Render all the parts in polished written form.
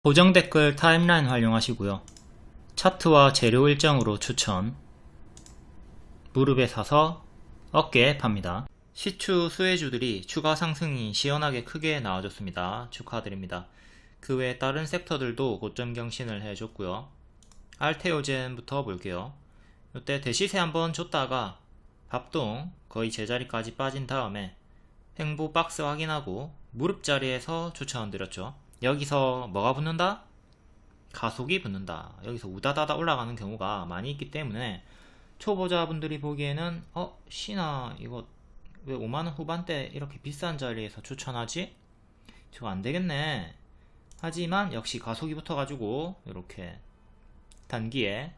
고정 댓글 타임라인 활용하시고요. 차트와 재료 일정으로 추천. 무릎에 사서 어깨에 팝니다. 시추 수혜주들이 추가 상승이 시원하게 크게 나와줬습니다. 축하드립니다. 그 외 다른 섹터들도 고점 경신을 해줬고요. 알테오젠부터 볼게요. 이때 대시세 한번 줬다가 밥동 거의 제자리까지 빠진 다음에 횡보 박스 확인하고 무릎 자리에서 추천드렸죠. 여기서 뭐가 붙는다? 가속이 붙는다. 여기서 우다다다 올라가는 경우가 많이 있기 때문에 초보자분들이 보기에는 신아 이거 왜 5만원 후반대 이렇게 비싼 자리에서 추천하지? 저거 안되겠네. 하지만 역시 가속이 붙어가지고 이렇게 단기에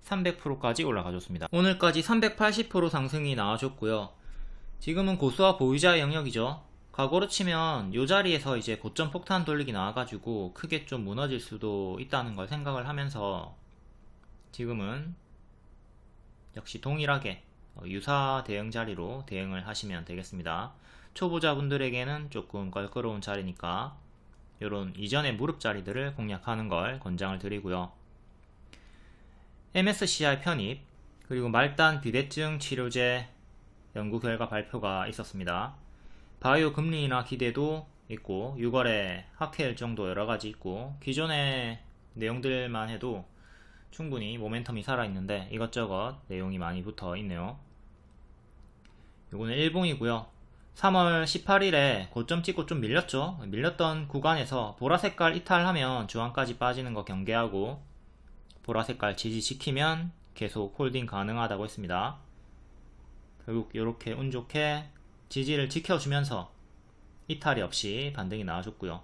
300%까지 올라가줬습니다. 오늘까지 380% 상승이 나와줬고요. 지금은 고수와 보유자의 영역이죠. 과거로 치면 이 자리에서 이제 고점 폭탄 돌리기 나와가지고 크게 좀 무너질 수도 있다는 걸 생각을 하면서 지금은 역시 동일하게 유사 대응 자리로 대응을 하시면 되겠습니다. 초보자분들에게는 조금 껄끄러운 자리니까 이런 이전의 무릎 자리들을 공략하는 걸 권장을 드리고요. MSCI 편입 그리고 말단 비대증 치료제 연구 결과 발표가 있었습니다. 바이오 금리나 기대도 있고 6월에 학회 일정도 여러가지 있고 기존의 내용들만 해도 충분히 모멘텀이 살아있는데 이것저것 내용이 많이 붙어 있네요. 요거는 일봉이고요. 3월 18일에 고점 찍고 좀 밀렸죠. 밀렸던 구간에서 보라색깔 이탈하면 주황까지 빠지는 거 경계하고 보라색깔 지지시키면 계속 홀딩 가능하다고 했습니다. 결국 이렇게 운 좋게 지지를 지켜주면서 이탈이 없이 반등이 나와줬고요.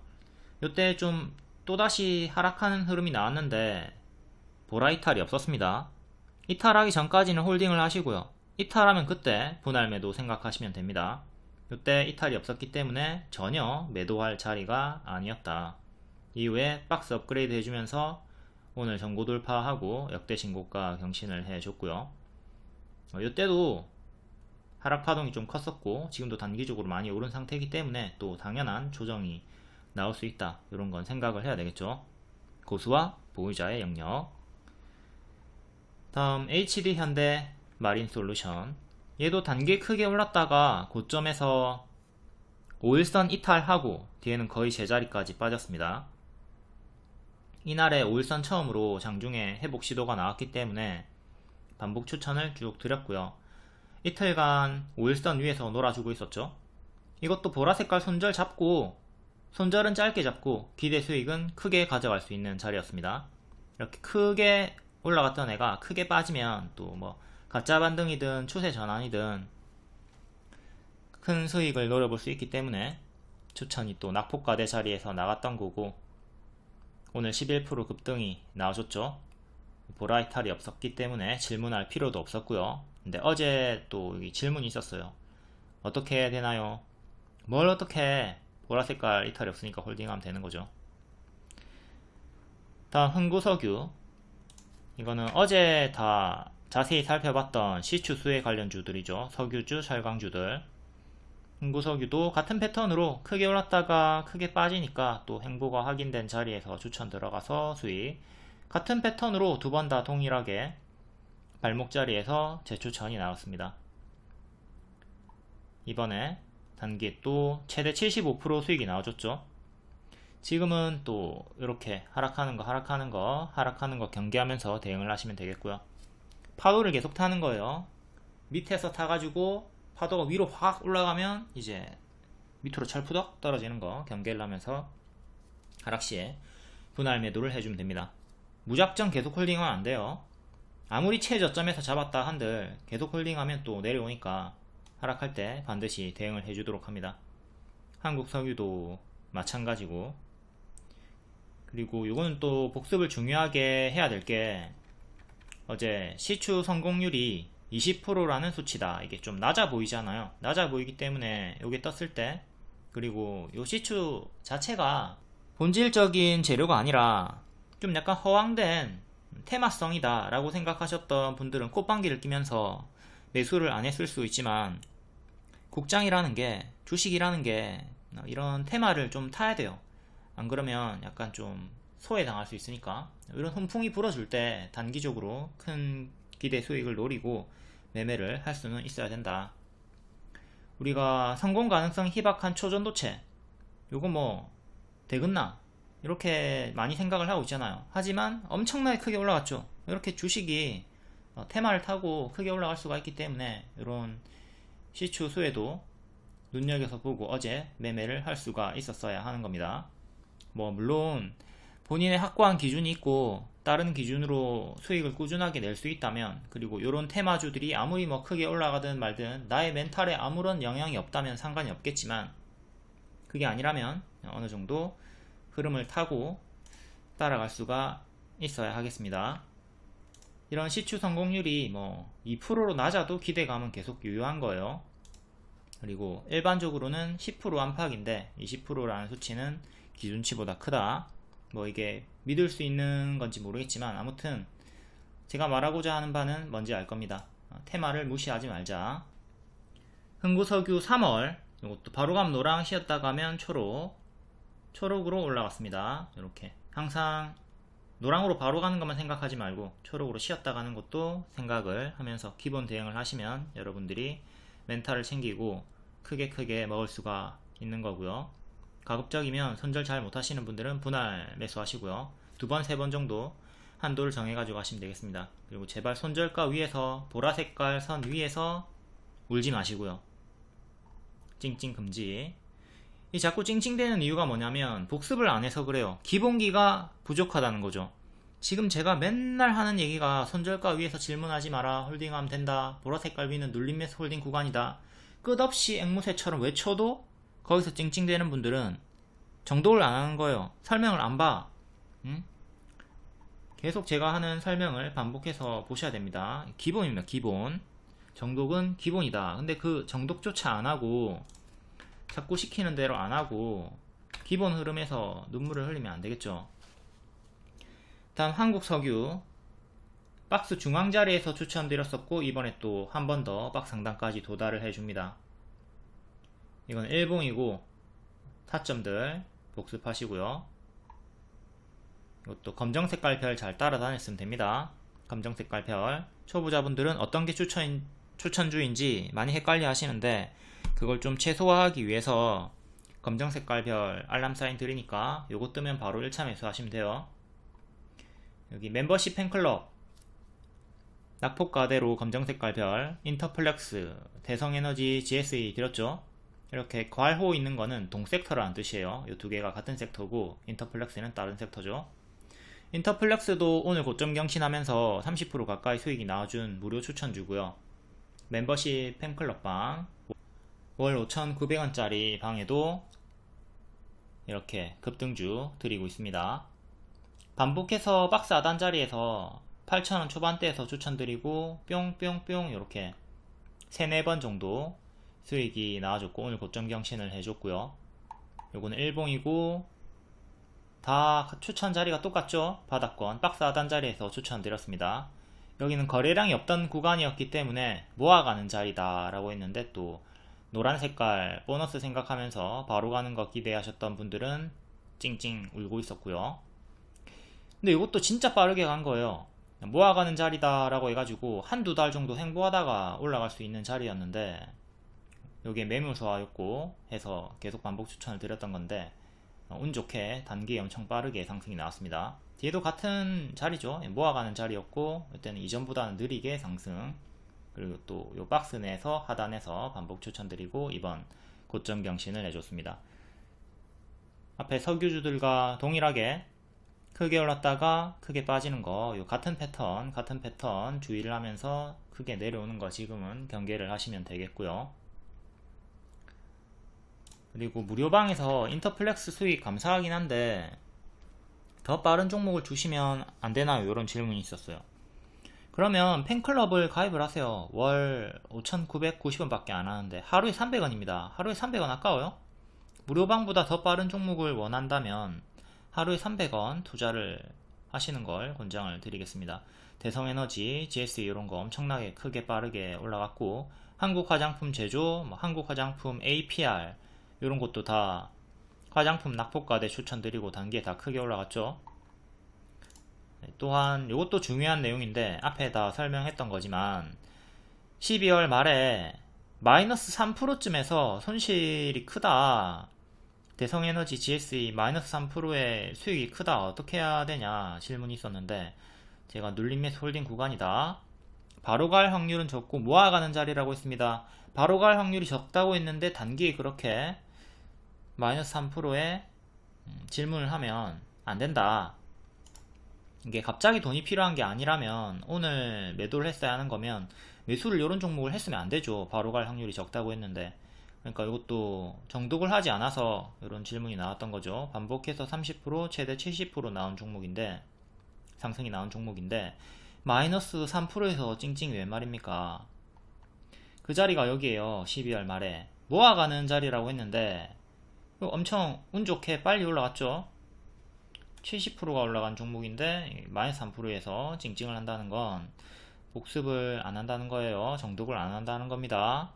이때 좀 또다시 하락하는 흐름이 나왔는데 보라 이탈이 없었습니다. 이탈하기 전까지는 홀딩을 하시고요. 이탈하면 그때 분할 매도 생각하시면 됩니다. 이때 이탈이 없었기 때문에 전혀 매도할 자리가 아니었다. 이후에 박스 업그레이드 해주면서 오늘 전고 돌파하고 역대 신고가 경신을 해줬고요. 이때도 하락 파동이 좀 컸었고 지금도 단기적으로 많이 오른 상태이기 때문에 또 당연한 조정이 나올 수 있다. 이런 건 생각을 해야 되겠죠. 고수와 보유자의 영역. 다음 HD 현대 마린솔루션. 얘도 단기 크게 올랐다가 고점에서 5일선 이탈하고 뒤에는 거의 제자리까지 빠졌습니다. 이날에 5일선 처음으로 장중에 회복 시도가 나왔기 때문에 반복 추천을 쭉 드렸고요. 이틀간 5일선 위에서 놀아주고 있었죠. 이것도 보라색깔 손절 잡고 손절은 짧게 잡고 기대 수익은 크게 가져갈 수 있는 자리였습니다. 이렇게 크게 올라갔던 애가 크게 빠지면 또 뭐 가짜 반등이든 추세 전환이든 큰 수익을 노려볼 수 있기 때문에 추천이 또 낙폭과대 자리에서 나갔던 거고 오늘 11% 급등이 나와줬죠. 보라 이탈이 없었기 때문에 질문할 필요도 없었고요. 근데 어제 또 여기 질문이 있었어요. 어떻게 해야 되나요? 뭘 어떻게 해? 보라색깔 이탈이 없으니까 홀딩하면 되는 거죠. 다음 흥구석유. 이거는 어제 다 자세히 살펴봤던 시추 수혜 관련주들이죠. 석유주, 철강주들. 흥구석유도 같은 패턴으로 크게 올랐다가 크게 빠지니까 또 횡보가 확인된 자리에서 추천 들어가서 수익. 같은 패턴으로 두 번 다 동일하게 발목 자리에서 재추천이 나왔습니다. 이번에 단기 또 최대 75% 수익이 나와줬죠. 지금은 또 이렇게 하락하는 거 경계하면서 대응을 하시면 되겠고요. 파도를 계속 타는 거예요. 밑에서 타가지고 파도가 위로 확 올라가면 이제 밑으로 철푸덕 떨어지는 거 경계를 하면서 하락시에 분할 매도를 해주면 됩니다. 무작정 계속 홀딩하면 안 돼요. 아무리 최저점에서 잡았다 한들 계속 홀딩하면 또 내려오니까 하락할 때 반드시 대응을 해주도록 합니다. 한국석유도 마찬가지고. 그리고 이거는 또 복습을 중요하게 해야 될 게 어제 시추 성공률이 20%라는 수치다. 이게 좀 낮아 보이잖아요. 낮아 보이기 때문에 이게 떴을 때 그리고 이 시추 자체가 본질적인 재료가 아니라 좀 약간 허황된 테마성이다 라고 생각하셨던 분들은 콧방귀를 끼면서 매수를 안 했을 수 있지만 국장이라는 게 주식이라는 게 이런 테마를 좀 타야 돼요. 안 그러면 약간 좀 소외당할 수 있으니까 이런 훈풍이 불어줄 때 단기적으로 큰 기대 수익을 노리고 매매를 할 수는 있어야 된다. 우리가 성공 가능성 희박한 초전도체 요거 뭐 되겠나 이렇게 많이 생각을 하고 있잖아요. 하지만 엄청나게 크게 올라갔죠. 이렇게 주식이 테마를 타고 크게 올라갈 수가 있기 때문에 이런 시추 수에도 눈여겨서 보고 어제 매매를 할 수가 있었어야 하는 겁니다. 뭐 물론 본인의 확고한 기준이 있고 다른 기준으로 수익을 꾸준하게 낼 수 있다면, 그리고 이런 테마주들이 아무리 뭐 크게 올라가든 말든 나의 멘탈에 아무런 영향이 없다면 상관이 없겠지만, 그게 아니라면 어느 정도 흐름을 타고 따라갈 수가 있어야 하겠습니다. 이런 시추 성공률이 뭐 2%로 낮아도 기대감은 계속 유효한 거예요. 그리고 일반적으로는 10% 안팎인데 20%라는 수치는 기준치보다 크다. 뭐 이게 믿을 수 있는 건지 모르겠지만 아무튼 제가 말하고자 하는 바는 뭔지 알 겁니다. 테마를 무시하지 말자. 흥구석유 3월 이것도 바로감 노랑, 쉬었다 가면 초록으로 올라갔습니다. 이렇게 항상 노랑으로 바로 가는 것만 생각하지 말고 초록으로 쉬었다 가는 것도 생각을 하면서 기본 대응을 하시면 여러분들이 멘탈을 챙기고 크게 먹을 수가 있는 거고요. 가급적이면 손절 잘 못하시는 분들은 분할 매수하시고요. 2번, 3번 정도 한도를 정해가지고 하시면 되겠습니다. 그리고 제발 손절가 위에서, 보라색깔 선 위에서 울지 마시고요. 찡찡 금지. 이 자꾸 찡찡대는 이유가 뭐냐면 복습을 안 해서 그래요. 기본기가 부족하다는 거죠. 지금 제가 맨날 하는 얘기가 손절가 위에서 질문하지 마라, 홀딩하면 된다, 보라색깔 위는 눌림 매수 홀딩 구간이다, 끝없이 앵무새처럼 외쳐도 거기서 찡찡대는 분들은 정독을 안 하는 거예요. 설명을 안 봐. 계속 제가 하는 설명을 반복해서 보셔야 됩니다. 기본입니다. 기본. 정독은 기본이다. 근데 그 정독조차 안 하고 자꾸 시키는 대로 안 하고 기본 흐름에서 눈물을 흘리면 안 되겠죠. 다음 한국석유 박스 중앙자리에서 추천드렸었고 이번에 또 한 번 더 박스 상단까지 도달을 해줍니다. 이건 일봉이고 타점들 복습하시고요. 이것도 검정색깔 별 잘 따라다녔으면 됩니다. 검정색깔 별. 초보자분들은 어떤 게 추천주인지 많이 헷갈려 하시는데 그걸 좀 최소화하기 위해서 검정색깔 별 알람 사인 드리니까 요거 뜨면 바로 1차 매수하시면 돼요. 여기 멤버십 팬클럽 낙폭가대로 검정색깔 별, 인터플렉스, 대성에너지, GSE 드렸죠. 이렇게 괄호 있는 거는 동섹터라는 뜻이에요. 이 두 개가 같은 섹터고 인터플렉스는 다른 섹터죠. 인터플렉스도 오늘 고점 경신하면서 30% 가까이 수익이 나와준 무료 추천주고요. 멤버십 팬클럽 방, 월 5,900원짜리 방에도 이렇게 급등주 드리고 있습니다. 반복해서 박스 하단 자리에서 8,000원 초반대에서 추천드리고 뿅뿅뿅 이렇게 3-4번 정도 수익이 나와줬고 오늘 고점 경신을 해줬고요. 요거는 일봉이고 다 추천 자리가 똑같죠. 바닥권 박스 하단 자리에서 추천드렸습니다. 여기는 거래량이 없던 구간이었기 때문에 모아가는 자리다 라고 했는데 또 노란 색깔 보너스 생각하면서 바로 가는 거 기대하셨던 분들은 찡찡 울고 있었고요. 근데 이것도 진짜 빠르게 간 거예요. 모아가는 자리다 라고 해가지고 한두 달 정도 횡보하다가 올라갈 수 있는 자리였는데 여기에 매물소화였고 해서 계속 반복 추천을 드렸던 건데 운 좋게 단기에 엄청 빠르게 상승이 나왔습니다. 뒤에도 같은 자리죠. 모아가는 자리였고 이때는 이전보다는 느리게 상승. 그리고 또 요 박스 내에서 하단에서 반복 추천드리고 이번 고점 경신을 해줬습니다. 앞에 석유주들과 동일하게 크게 올랐다가 크게 빠지는 거, 요 같은 패턴 주의를 하면서 크게 내려오는 거 지금은 경계를 하시면 되겠고요. 그리고 무료방에서 인터플렉스 수익 감사하긴 한데 더 빠른 종목을 주시면 안 되나요? 이런 질문이 있었어요. 그러면 팬클럽을 가입을 하세요. 월 5,990원 밖에 안 하는데 하루에 300원입니다. 하루에 300원 아까워요? 무료방보다 더 빠른 종목을 원한다면 하루에 300원 투자를 하시는 걸 권장을 드리겠습니다. 대성에너지, GSE 이런 거 엄청나게 크게 빠르게 올라갔고 한국화장품 제조, 한국화장품 APR 이런 것도 다 화장품 낙폭과대 추천드리고 단기에 다 크게 올라갔죠. 또한 이것도 중요한 내용인데 앞에 다 설명했던 거지만 12월 말에 마이너스 3%쯤에서 손실이 크다, 대성에너지 GSE 마이너스 3%의 수익이 크다, 어떻게 해야 되냐 질문이 있었는데, 제가 눌림매수 홀딩 구간이다, 바로 갈 확률은 적고 모아가는 자리라고 했습니다. 바로 갈 확률이 적다고 했는데 단기에 그렇게 마이너스 3%의 질문을 하면 안 된다. 이게 갑자기 돈이 필요한 게 아니라면, 오늘 매도를 했어야 하는 거면 매수를 이런 종목을 했으면 안 되죠. 바로 갈 확률이 적다고 했는데. 그러니까 이것도 정독을 하지 않아서 이런 질문이 나왔던 거죠. 반복해서 30% 최대 70% 나온 종목인데, 상승이 나온 종목인데 마이너스 3%에서 찡찡이 웬 말입니까? 그 자리가 여기에요. 12월 말에 모아가는 자리라고 했는데 엄청 운 좋게 빨리 올라갔죠. 70%가 올라간 종목인데 마이너스 3%에서 찡찡을 한다는 건 복습을 안 한다는 거예요. 정독을 안 한다는 겁니다.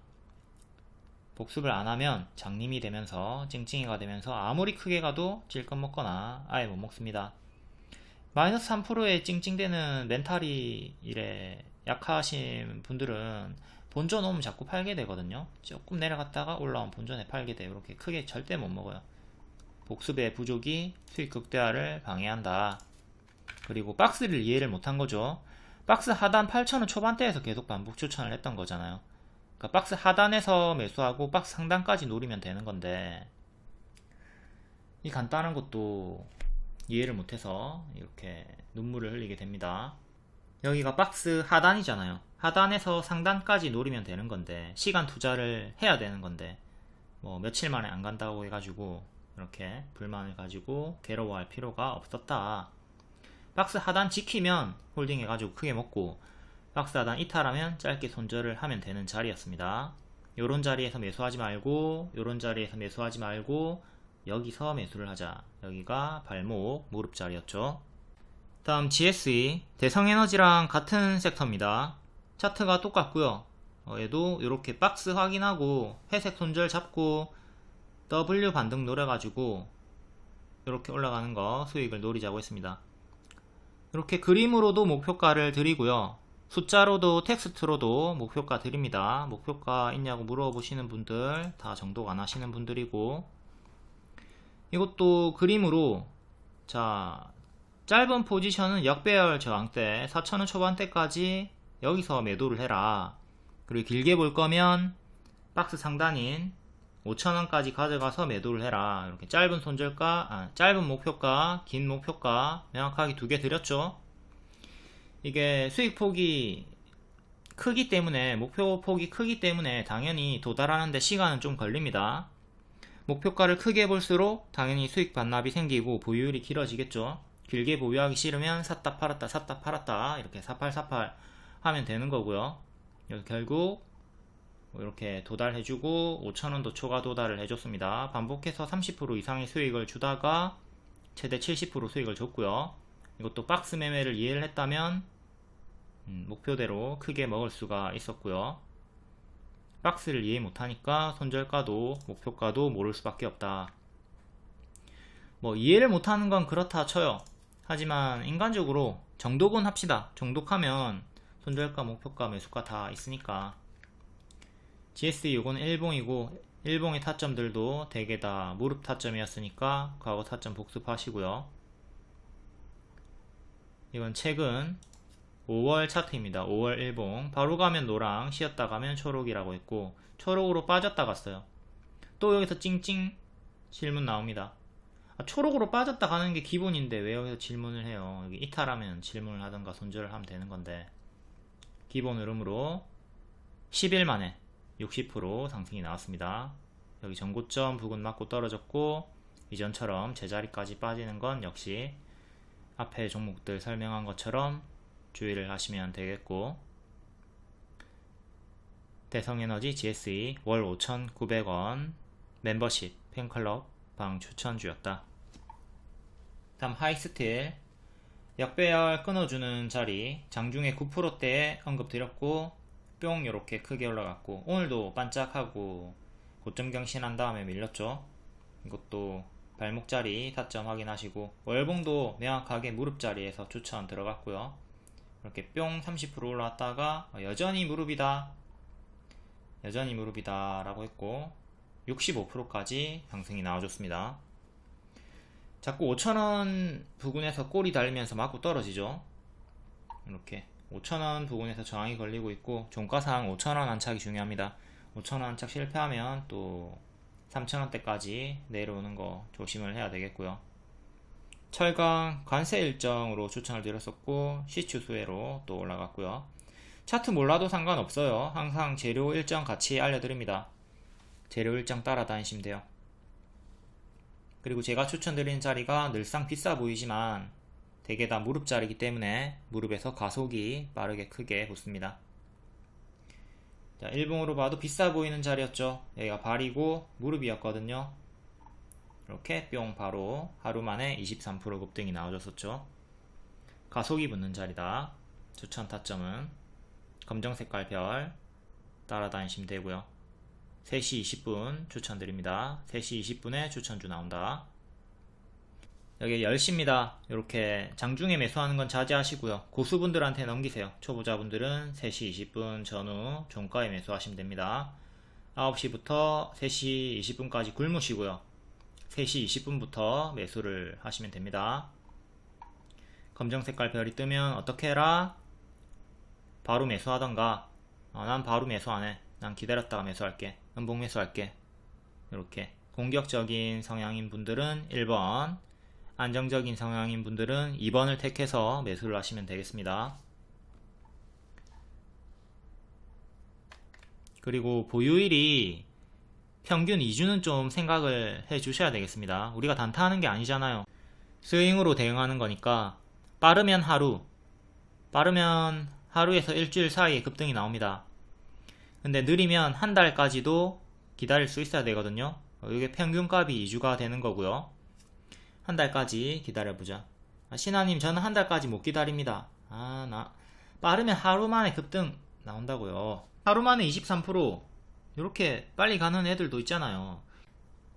복습을 안 하면 장님이 되면서 찡찡이가 되면서 아무리 크게 가도 질것 먹거나 아예 못 먹습니다. 마이너스 3%에 찡찡대는 멘탈이 이래 약하신 분들은 본전 오면 자꾸 팔게 되거든요. 조금 내려갔다가 올라온 본전에 팔게 돼요. 이렇게 크게 절대 못 먹어요. 복습의 부족이 수익 극대화를 방해한다. 그리고 박스를 이해를 못한 거죠. 박스 하단 8,000원 초반대에서 계속 반복 추천을 했던 거잖아요. 그러니까 박스 하단에서 매수하고 박스 상단까지 노리면 되는 건데, 이 간단한 것도 이해를 못해서 이렇게 눈물을 흘리게 됩니다. 여기가 박스 하단이잖아요. 하단에서 상단까지 노리면 되는 건데, 시간 투자를 해야 되는 건데, 뭐 며칠 만에 안 간다고 해가지고 이렇게 불만을 가지고 괴로워할 필요가 없었다. 박스 하단 지키면 홀딩 해가지고 크게 먹고, 박스 하단 이탈하면 짧게 손절을 하면 되는 자리였습니다. 요런 자리에서 매수하지 말고, 요런 자리에서 매수하지 말고, 여기서 매수를 하자. 여기가 발목, 무릎 자리였죠. 다음 GSE, 대성에너지랑 같은 섹터입니다. 차트가 똑같고요. 얘도 이렇게 박스 확인하고 회색 손절 잡고 W 반등 노려가지고 이렇게 올라가는 거 수익을 노리자고 했습니다. 이렇게 그림으로도 목표가를 드리고요. 숫자로도 텍스트로도 목표가 드립니다. 목표가 있냐고 물어보시는 분들 다 정독 안 하시는 분들이고, 이것도 그림으로, 자, 짧은 포지션은 역배열 저항대 4,000원 초반대까지 여기서 매도를 해라. 그리고 길게 볼 거면 박스 상단인 5,000원까지 가져가서 매도를 해라. 이렇게 짧은 손절가, 짧은 목표가, 긴 목표가 명확하게 두 개 드렸죠. 이게 수익폭이 크기 때문에, 목표 폭이 크기 때문에 당연히 도달하는데 시간은 좀 걸립니다. 목표가를 크게 볼수록 당연히 수익 반납이 생기고 보유율이 길어지겠죠. 길게 보유하기 싫으면 샀다 팔았다 샀다 팔았다 이렇게 4848 하면 되는 거고요. 결국 이렇게 도달해주고 5,000원도 초과 도달을 해줬습니다. 반복해서 30% 이상의 수익을 주다가 최대 70% 수익을 줬고요. 이것도 박스 매매를 이해를 했다면 목표대로 크게 먹을 수가 있었고요. 박스를 이해 못하니까 손절가도 목표가도 모를 수밖에 없다. 뭐 이해를 못하는 건 그렇다 쳐요. 하지만 인간적으로 정독은 합시다. 정독하면 손절가, 목표가, 매수가 다 있으니까. GSE 요거는 일봉이고, 일봉의 타점들도 대개 다 무릎 타점이었으니까 과거 타점 복습하시고요. 이건 최근 5월 차트입니다. 5월 일봉. 바로 가면 노랑, 쉬었다 가면 초록이라고 했고, 초록으로 빠졌다 갔어요. 또 여기서 찡찡 질문 나옵니다. 초록으로 빠졌다 가는 게 기본인데 왜 여기서 질문을 해요? 여기 이탈하면 질문을 하던가 손절을 하면 되는 건데, 기본 흐름으로 10일 만에 60% 상승이 나왔습니다. 여기 전고점 부근 맞고 떨어졌고, 이전처럼 제자리까지 빠지는 건 역시 앞에 종목들 설명한 것처럼 주의를 하시면 되겠고, 대성에너지 GSE 월 5,900원 멤버십 팬클럽 방 추천주였다. 다음 하이스틸, 역배열 끊어주는 자리 장중에 9%대에 언급드렸고, 뿅 이렇게 크게 올라갔고, 오늘도 반짝하고 고점 경신한 다음에 밀렸죠. 이것도 발목 자리 타점 확인하시고, 월봉도 명확하게 무릎 자리에서 추천 들어갔고요. 이렇게 뿅 30% 올라왔다가 여전히 무릎이다 라고 했고 65%까지 상승이 나와줬습니다. 자꾸 5,000원 부근에서 꼬리 달리면서 맞고 떨어지죠. 이렇게 5,000원 부근에서 저항이 걸리고 있고, 종가상 5,000원 안착이 중요합니다. 5,000원 안착 실패하면 또 3,000원대까지 내려오는 거 조심을 해야 되겠고요. 철강 관세 일정으로 추천을 드렸었고, 시추 수혜로 또 올라갔고요. 차트 몰라도 상관없어요. 항상 재료 일정 같이 알려드립니다. 재료 일정 따라다니시면 돼요. 그리고 제가 추천드리는 자리가 늘상 비싸 보이지만 대개 다 무릎 자리이기 때문에 무릎에서 가속이 빠르게 크게 붙습니다. 자, 일봉으로 봐도 비싸 보이는 자리였죠. 여기가 발이고 무릎이었거든요. 이렇게 뿅 바로 하루 만에 23% 급등이 나와줬었죠. 가속이 붙는 자리다. 추천 타점은 검정 색깔 별 따라다니시면 되고요. 3시 20분 추천드립니다. 3시 20분에 추천주 나온다. 여기 10시입니다. 이렇게 장중에 매수하는 건 자제하시고요. 고수분들한테 넘기세요. 초보자분들은 3시 20분 전후 종가에 매수하시면 됩니다. 9시부터 3시 20분까지 굶으시고요. 3시 20분부터 매수를 하시면 됩니다. 검정 색깔 별이 뜨면 어떻게 해라? 바로 매수하던가, 난 바로 매수 안해, 난 기다렸다가 매수할게, 음봉 매수할게. 이렇게 공격적인 성향인 분들은 1번, 안정적인 성향인 분들은 2번을 택해서 매수를 하시면 되겠습니다. 그리고 보유일이 평균 2주는 좀 생각을 해 주셔야 되겠습니다. 우리가 단타하는 게 아니잖아요. 스윙으로 대응하는 거니까 빠르면 하루에서 일주일 사이에 급등이 나옵니다. 근데 느리면 한 달까지도 기다릴 수 있어야 되거든요. 이게 평균값이 2주가 되는 거고요. 한 달까지 기다려보자. 신하님, 저는 한 달까지 못 기다립니다. 빠르면 하루 만에 급등 나온다고요. 하루 만에 23%, 이렇게 빨리 가는 애들도 있잖아요.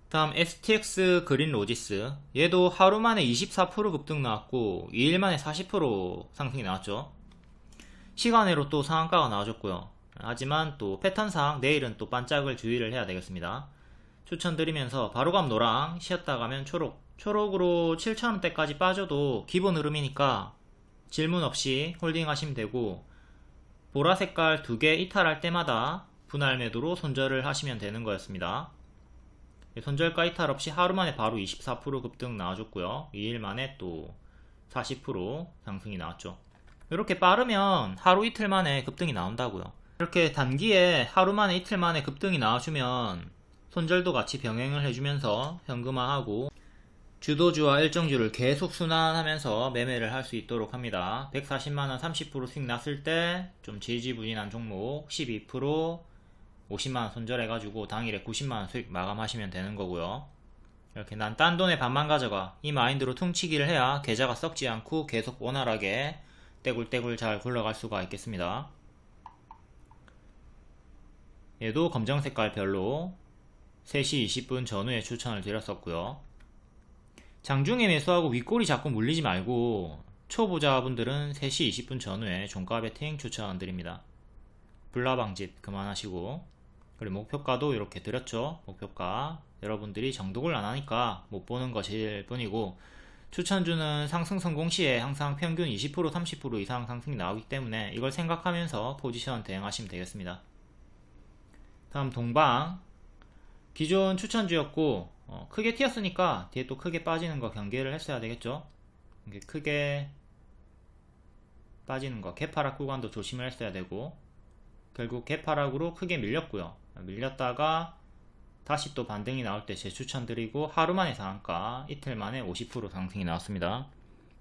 다음 STX 그린 로지스, 얘도 하루 만에 24% 급등 나왔고 2일 만에 40% 상승이 나왔죠. 시간으로 또 상한가가 나와줬고요. 하지만 또 패턴상 내일은 또 반짝을 주의를 해야 되겠습니다. 추천드리면서 바로감 노랑, 쉬었다 가면 초록으로 7,000원대까지 빠져도 기본 흐름이니까 질문 없이 홀딩 하시면 되고, 보라 색깔 2개 이탈할 때마다 분할 매도로 손절을 하시면 되는 거였습니다. 손절가 이탈 없이 하루 만에 바로 24% 급등 나와줬고요. 2일 만에 또 40% 상승이 나왔죠. 이렇게 빠르면 하루 이틀 만에 급등이 나온다고요. 이렇게 단기에 하루 만에 이틀 만에 급등이 나와주면 손절도 같이 병행을 해주면서 현금화하고 주도주와 일정주를 계속 순환하면서 매매를 할 수 있도록 합니다. 140만원 30% 수익 났을 때 좀 지지부진한 종목 12% 50만원 손절해가지고 당일에 90만원 수익 마감하시면 되는 거고요. 이렇게 난 딴 돈에 반만 가져가, 이 마인드로 퉁치기를 해야 계좌가 썩지 않고 계속 원활하게 떼굴떼굴 잘 굴러갈 수가 있겠습니다. 얘도 검정 색깔 별로 3시 20분 전후에 추천을 드렸었고요. 장중에 매수하고 윗꼬리 자꾸 물리지 말고 초보자분들은 3시 20분 전후에 종가 베팅 추천드립니다. 불나방짓 그만하시고, 그리고 목표가도 이렇게 드렸죠. 목표가 여러분들이 정독을 안하니까 못보는 것일 뿐이고, 추천주는 상승 성공 시에 항상 평균 20% 30% 이상 상승이 나오기 때문에 이걸 생각하면서 포지션 대응하시면 되겠습니다. 다음 동방, 기존 추천주였고 크게 튀었으니까 뒤에 또 크게 빠지는 거 경계를 했어야 되겠죠. 이게 크게 빠지는 거 개파락 구간도 조심을 했어야 되고, 결국 개파락으로 크게 밀렸고요. 밀렸다가 다시 또 반등이 나올 때 재추천드리고 하루 만에 상한가, 이틀 만에 50% 상승이 나왔습니다.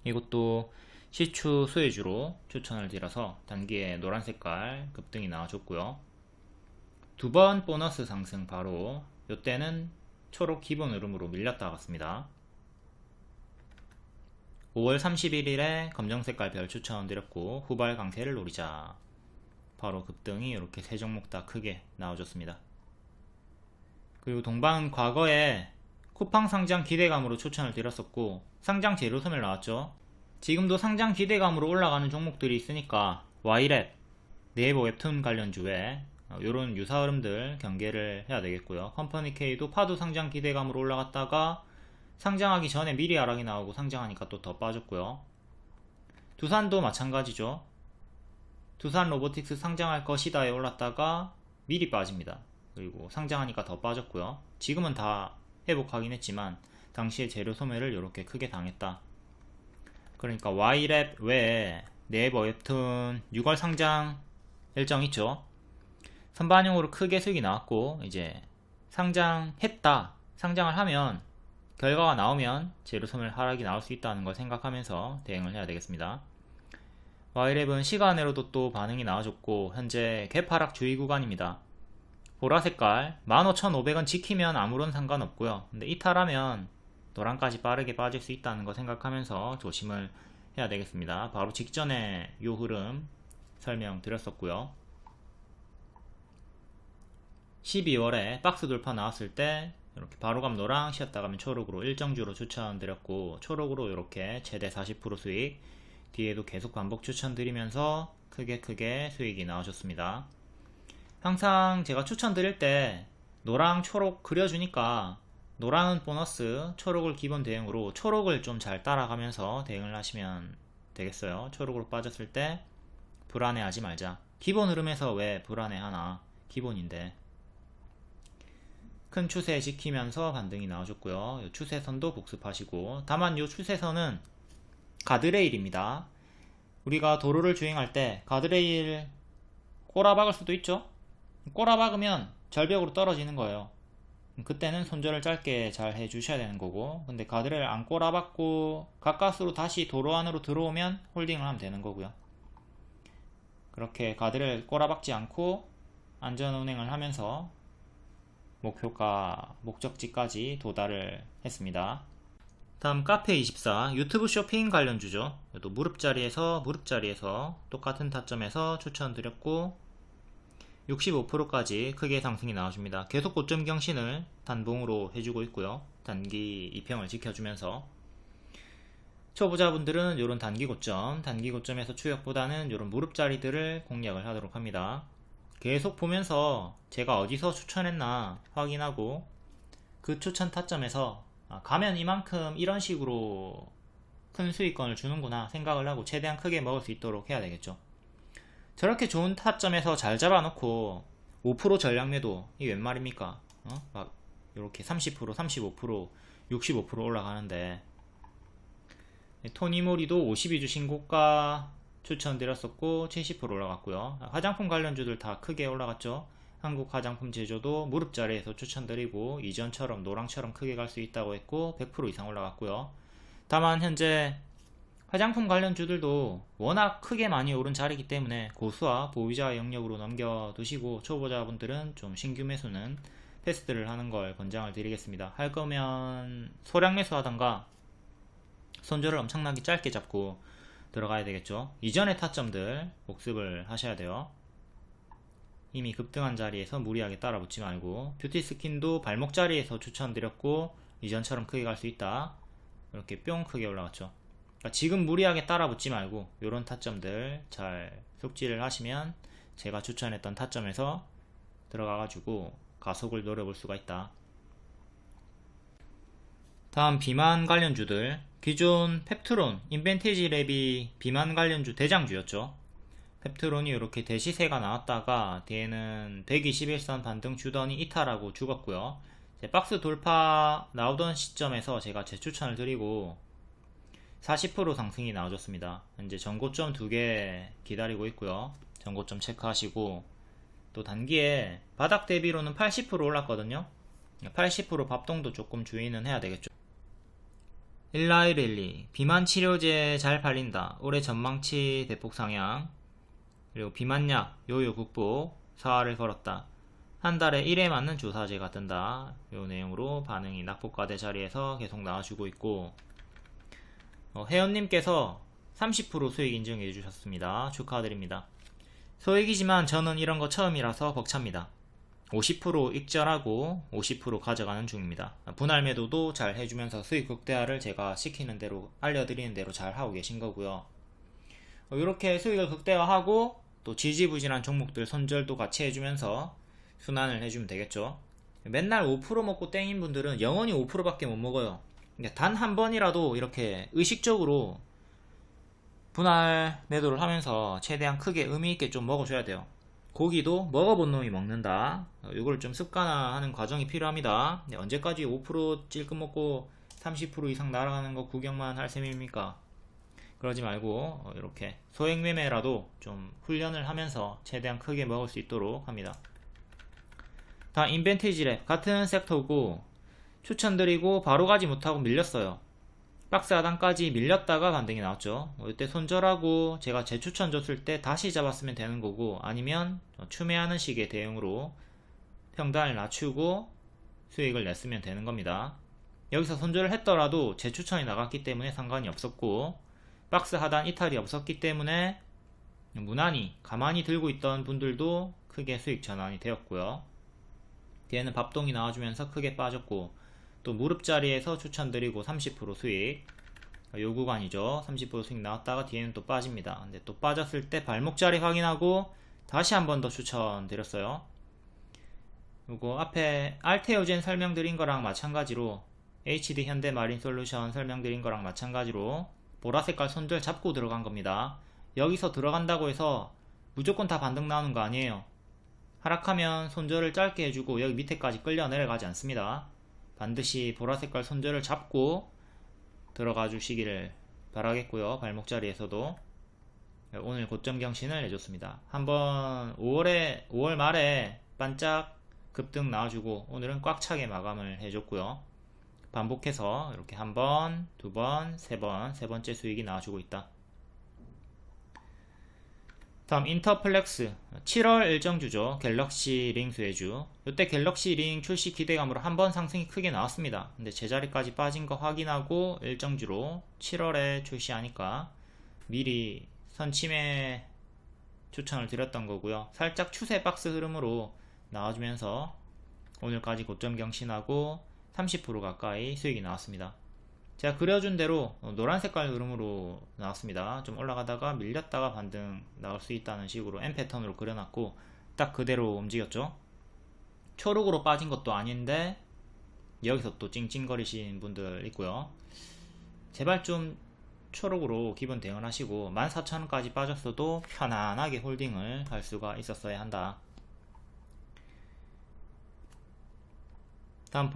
이것도 시추 수혜주로 추천을 드려서 단기에 노란 색깔 급등이 나와줬고요. 두 번 보너스 상승, 바로 이때는 초록 기본 흐름으로 밀렸다 갔습니다. 5월 31일에 검정 색깔 별 추천드렸고 후발 강세를 노리자, 바로 급등이 이렇게 세 종목 다 크게 나와줬습니다. 그리고 동방은 과거에 쿠팡 상장 기대감으로 추천을 드렸었고, 상장 재료 소멸 나왔죠. 지금도 상장 기대감으로 올라가는 종목들이 있으니까 와이랩, 네이버 웹툰 관련주에 요런 유사 흐름들 경계를 해야 되겠고요. 컴퍼니 K도 파도 상장 기대감으로 올라갔다가 상장하기 전에 미리 하락이 나오고 상장하니까 또 더 빠졌고요. 두산도 마찬가지죠. 두산 로보틱스 상장할 것이다에 올랐다가 미리 빠집니다. 그리고 상장하니까 더 빠졌고요. 지금은 다 회복하긴 했지만 당시에 재료 소멸을 이렇게 크게 당했다. 그러니까 Y랩 외에 네이버 웹툰 6월 상장 일정 있죠. 선반영으로 크게 수익이 나왔고, 이제 상장했다, 상장을 하면 결과가 나오면 재료 소멸 하락이 나올 수 있다는 걸 생각하면서 대응을 해야 되겠습니다. Y랩은 시간으로도 또 반응이 나와줬고 현재 갭하락 주의 구간입니다. 보라색깔 15,500원 지키면 아무런 상관없고요. 근데 이탈하면 노란까지 빠르게 빠질 수 있다는 거 생각하면서 조심을 해야 되겠습니다. 바로 직전에 요 흐름 설명드렸었고요. 12월에 박스 돌파 나왔을 때 이렇게 바로감 노랑, 쉬었다 가면 초록으로 일정주로 추천드렸고, 초록으로 이렇게 최대 40% 수익, 뒤에도 계속 반복 추천드리면서 크게 수익이 나와줬습니다. 항상 제가 추천드릴 때 노랑, 초록 그려주니까 노랑은 보너스, 초록을 기본 대응으로 초록을 좀 잘 따라가면서 대응을 하시면 되겠어요. 초록으로 빠졌을 때 불안해하지 말자. 기본 흐름에서 왜 불안해하나, 기본인데. 큰 추세 지키면서 반등이 나와줬고요. 이 추세선도 복습하시고, 다만 이 추세선은 가드레일입니다. 우리가 도로를 주행할 때 가드레일 꼬라박을 수도 있죠. 꼬라박으면 절벽으로 떨어지는 거예요. 그때는 손절을 짧게 잘 해주셔야 되는 거고, 근데 가드레일 안 꼬라박고 가까스로 다시 도로 안으로 들어오면 홀딩을 하면 되는 거고요. 그렇게 가드레일 꼬라박지 않고 안전운행을 하면서 목표가 목적지까지 도달을 했습니다. 다음 카페24 유튜브 쇼핑 관련주죠. 또 무릎자리에서 똑같은 타점에서 추천드렸고 65%까지 크게 상승이 나와줍니다. 계속 고점 경신을 단봉으로 해주고 있고요. 단기 2평을 지켜주면서 초보자분들은 이런 단기 고점에서 추격보다는 이런 무릎자리들을 공략을 하도록 합니다. 계속 보면서 제가 어디서 추천했나 확인하고 그 추천 타점에서 가면 이만큼 이런 식으로 큰 수익권을 주는구나 생각을 하고 최대한 크게 먹을 수 있도록 해야 되겠죠. 저렇게 좋은 타점에서 잘 잡아놓고 5% 전량 매도, 이게 웬 말입니까? 막 이렇게 30%, 35%, 65% 올라가는데, 토니모리도 52주 신고가 추천드렸었고 70% 올라갔고요. 화장품 관련주들 다 크게 올라갔죠. 한국 화장품 제조도 무릎자리에서 추천드리고 이전처럼 노랑처럼 크게 갈 수 있다고 했고 100% 이상 올라갔고요. 다만 현재 화장품 관련주들도 워낙 크게 많이 오른 자리이기 때문에 고수와 보유자 영역으로 넘겨두시고 초보자분들은 좀 신규 매수는 패스를 하는 걸 권장을 드리겠습니다. 할 거면 소량 매수하던가 손절을 엄청나게 짧게 잡고 들어가야 되겠죠. 이전의 타점들 복습을 하셔야 돼요. 이미 급등한 자리에서 무리하게 따라붙지 말고, 뷰티 스킨도 발목 자리에서 추천드렸고 이전처럼 크게 갈 수 있다. 이렇게 뿅 크게 올라갔죠. 그러니까 지금 무리하게 따라붙지 말고 이런 타점들 잘 숙지를 하시면 제가 추천했던 타점에서 들어가가지고 가속을 노려볼 수가 있다. 다음 비만 관련주들, 기존 펩트론, 인벤티지 랩이 비만 관련주 대장주였죠. 펩트론이 이렇게 대시세가 나왔다가 뒤에는 121선 반등 주더니 이탈하고 죽었고요. 박스 돌파 나오던 시점에서 제가 재추천을 드리고 40% 상승이 나와줬습니다. 현재 전고점 2개 기다리고 있고요. 전고점 체크하시고, 또 단기에 바닥 대비로는 80% 올랐거든요. 80% 밥동도 조금 주의는 해야 되겠죠. 일라이렐리 비만 치료제 잘 팔린다. 올해 전망치 대폭 상향. 그리고 비만약 요요 극복 사활을 걸었다. 한 달에 1회 맞는 주사제가 뜬다. 요 내용으로 반응이 낙폭과대 자리에서 계속 나와주고 있고, 회원님께서 30% 수익 인증해 주셨습니다. 축하드립니다. 소액이지만 저는 이런 거 처음이라서 벅찹니다. 50% 익절하고 50% 가져가는 중입니다. 분할 매도도 잘 해주면서 수익 극대화를 제가 시키는 대로 알려드리는 대로 잘 하고 계신 거고요. 이렇게 수익을 극대화하고 또 지지부진한 종목들 손절도 같이 해주면서 순환을 해주면 되겠죠. 맨날 5% 먹고 땡인 분들은 영원히 5%밖에 못 먹어요. 단 한 번이라도 이렇게 의식적으로 분할 매도를 하면서 최대한 크게 의미있게 좀 먹어줘야 돼요. 고기도 먹어본 놈이 먹는다. 이걸 좀 습관화하는 과정이 필요합니다. 언제까지 5% 찔끔 먹고 30% 이상 날아가는 거 구경만 할 셈입니까? 그러지 말고 이렇게 소액 매매라도 좀 훈련을 하면서 최대한 크게 먹을 수 있도록 합니다. 다음 인벤티지랩 같은 섹터고 추천드리고 바로 가지 못하고 밀렸어요. 박스 하단까지 밀렸다가 반등이 나왔죠. 이때 손절하고 제가 재추천 줬을 때 다시 잡았으면 되는 거고, 아니면 추매하는 식의 대응으로 평단을 낮추고 수익을 냈으면 되는 겁니다. 여기서 손절을 했더라도 재추천이 나갔기 때문에 상관이 없었고, 박스 하단 이탈이 없었기 때문에 무난히 가만히 들고 있던 분들도 크게 수익 전환이 되었고요. 뒤에는 밥동이 나와주면서 크게 빠졌고, 또 무릎 자리에서 추천드리고 30% 수익, 요 구간이죠. 30% 수익 나왔다가 뒤에는 또 빠집니다. 근데 또 빠졌을 때 발목 자리 확인하고 다시 한 번 더 추천드렸어요. 요거 앞에 알테오젠 설명드린 거랑 마찬가지로, HD 현대마린솔루션 설명드린 거랑 마찬가지로 보라색깔 손절 잡고 들어간 겁니다. 여기서 들어간다고 해서 무조건 다 반등 나오는 거 아니에요. 하락하면 손절을 짧게 해주고 여기 밑에까지 끌려 내려가지 않습니다. 반드시 보라색깔 손절을 잡고 들어가 주시기를 바라겠고요. 발목 자리에서도 오늘 고점 경신을 해줬습니다. 한번 5월 말에 반짝 급등 나와주고 오늘은 꽉 차게 마감을 해줬고요. 반복해서 이렇게 한 번, 두 번, 세 번째 수익이 나와주고 있다. 다음 인터플렉스 7월 일정주죠. 갤럭시 링 수혜주. 이때 갤럭시 링 출시 기대감으로 한번 상승이 크게 나왔습니다. 근데 제자리까지 빠진 거 확인하고 일정주로 7월에 출시하니까 미리 선침해 추천을 드렸던 거고요. 살짝 추세 박스 흐름으로 나와주면서 오늘까지 고점 경신하고 30% 가까이 수익이 나왔습니다. 제가 그려준 대로 노란 색깔 흐름으로 나왔습니다. 좀 올라가다가 밀렸다가 반등 나올 수 있다는 식으로 M 패턴으로 그려놨고 딱 그대로 움직였죠. 초록으로 빠진 것도 아닌데 여기서 또 찡찡거리신 분들 있고요. 제발 좀 초록으로 기본 대응하시고 14,000원까지 빠졌어도 편안하게 홀딩을 할 수가 있었어야 한다. 다음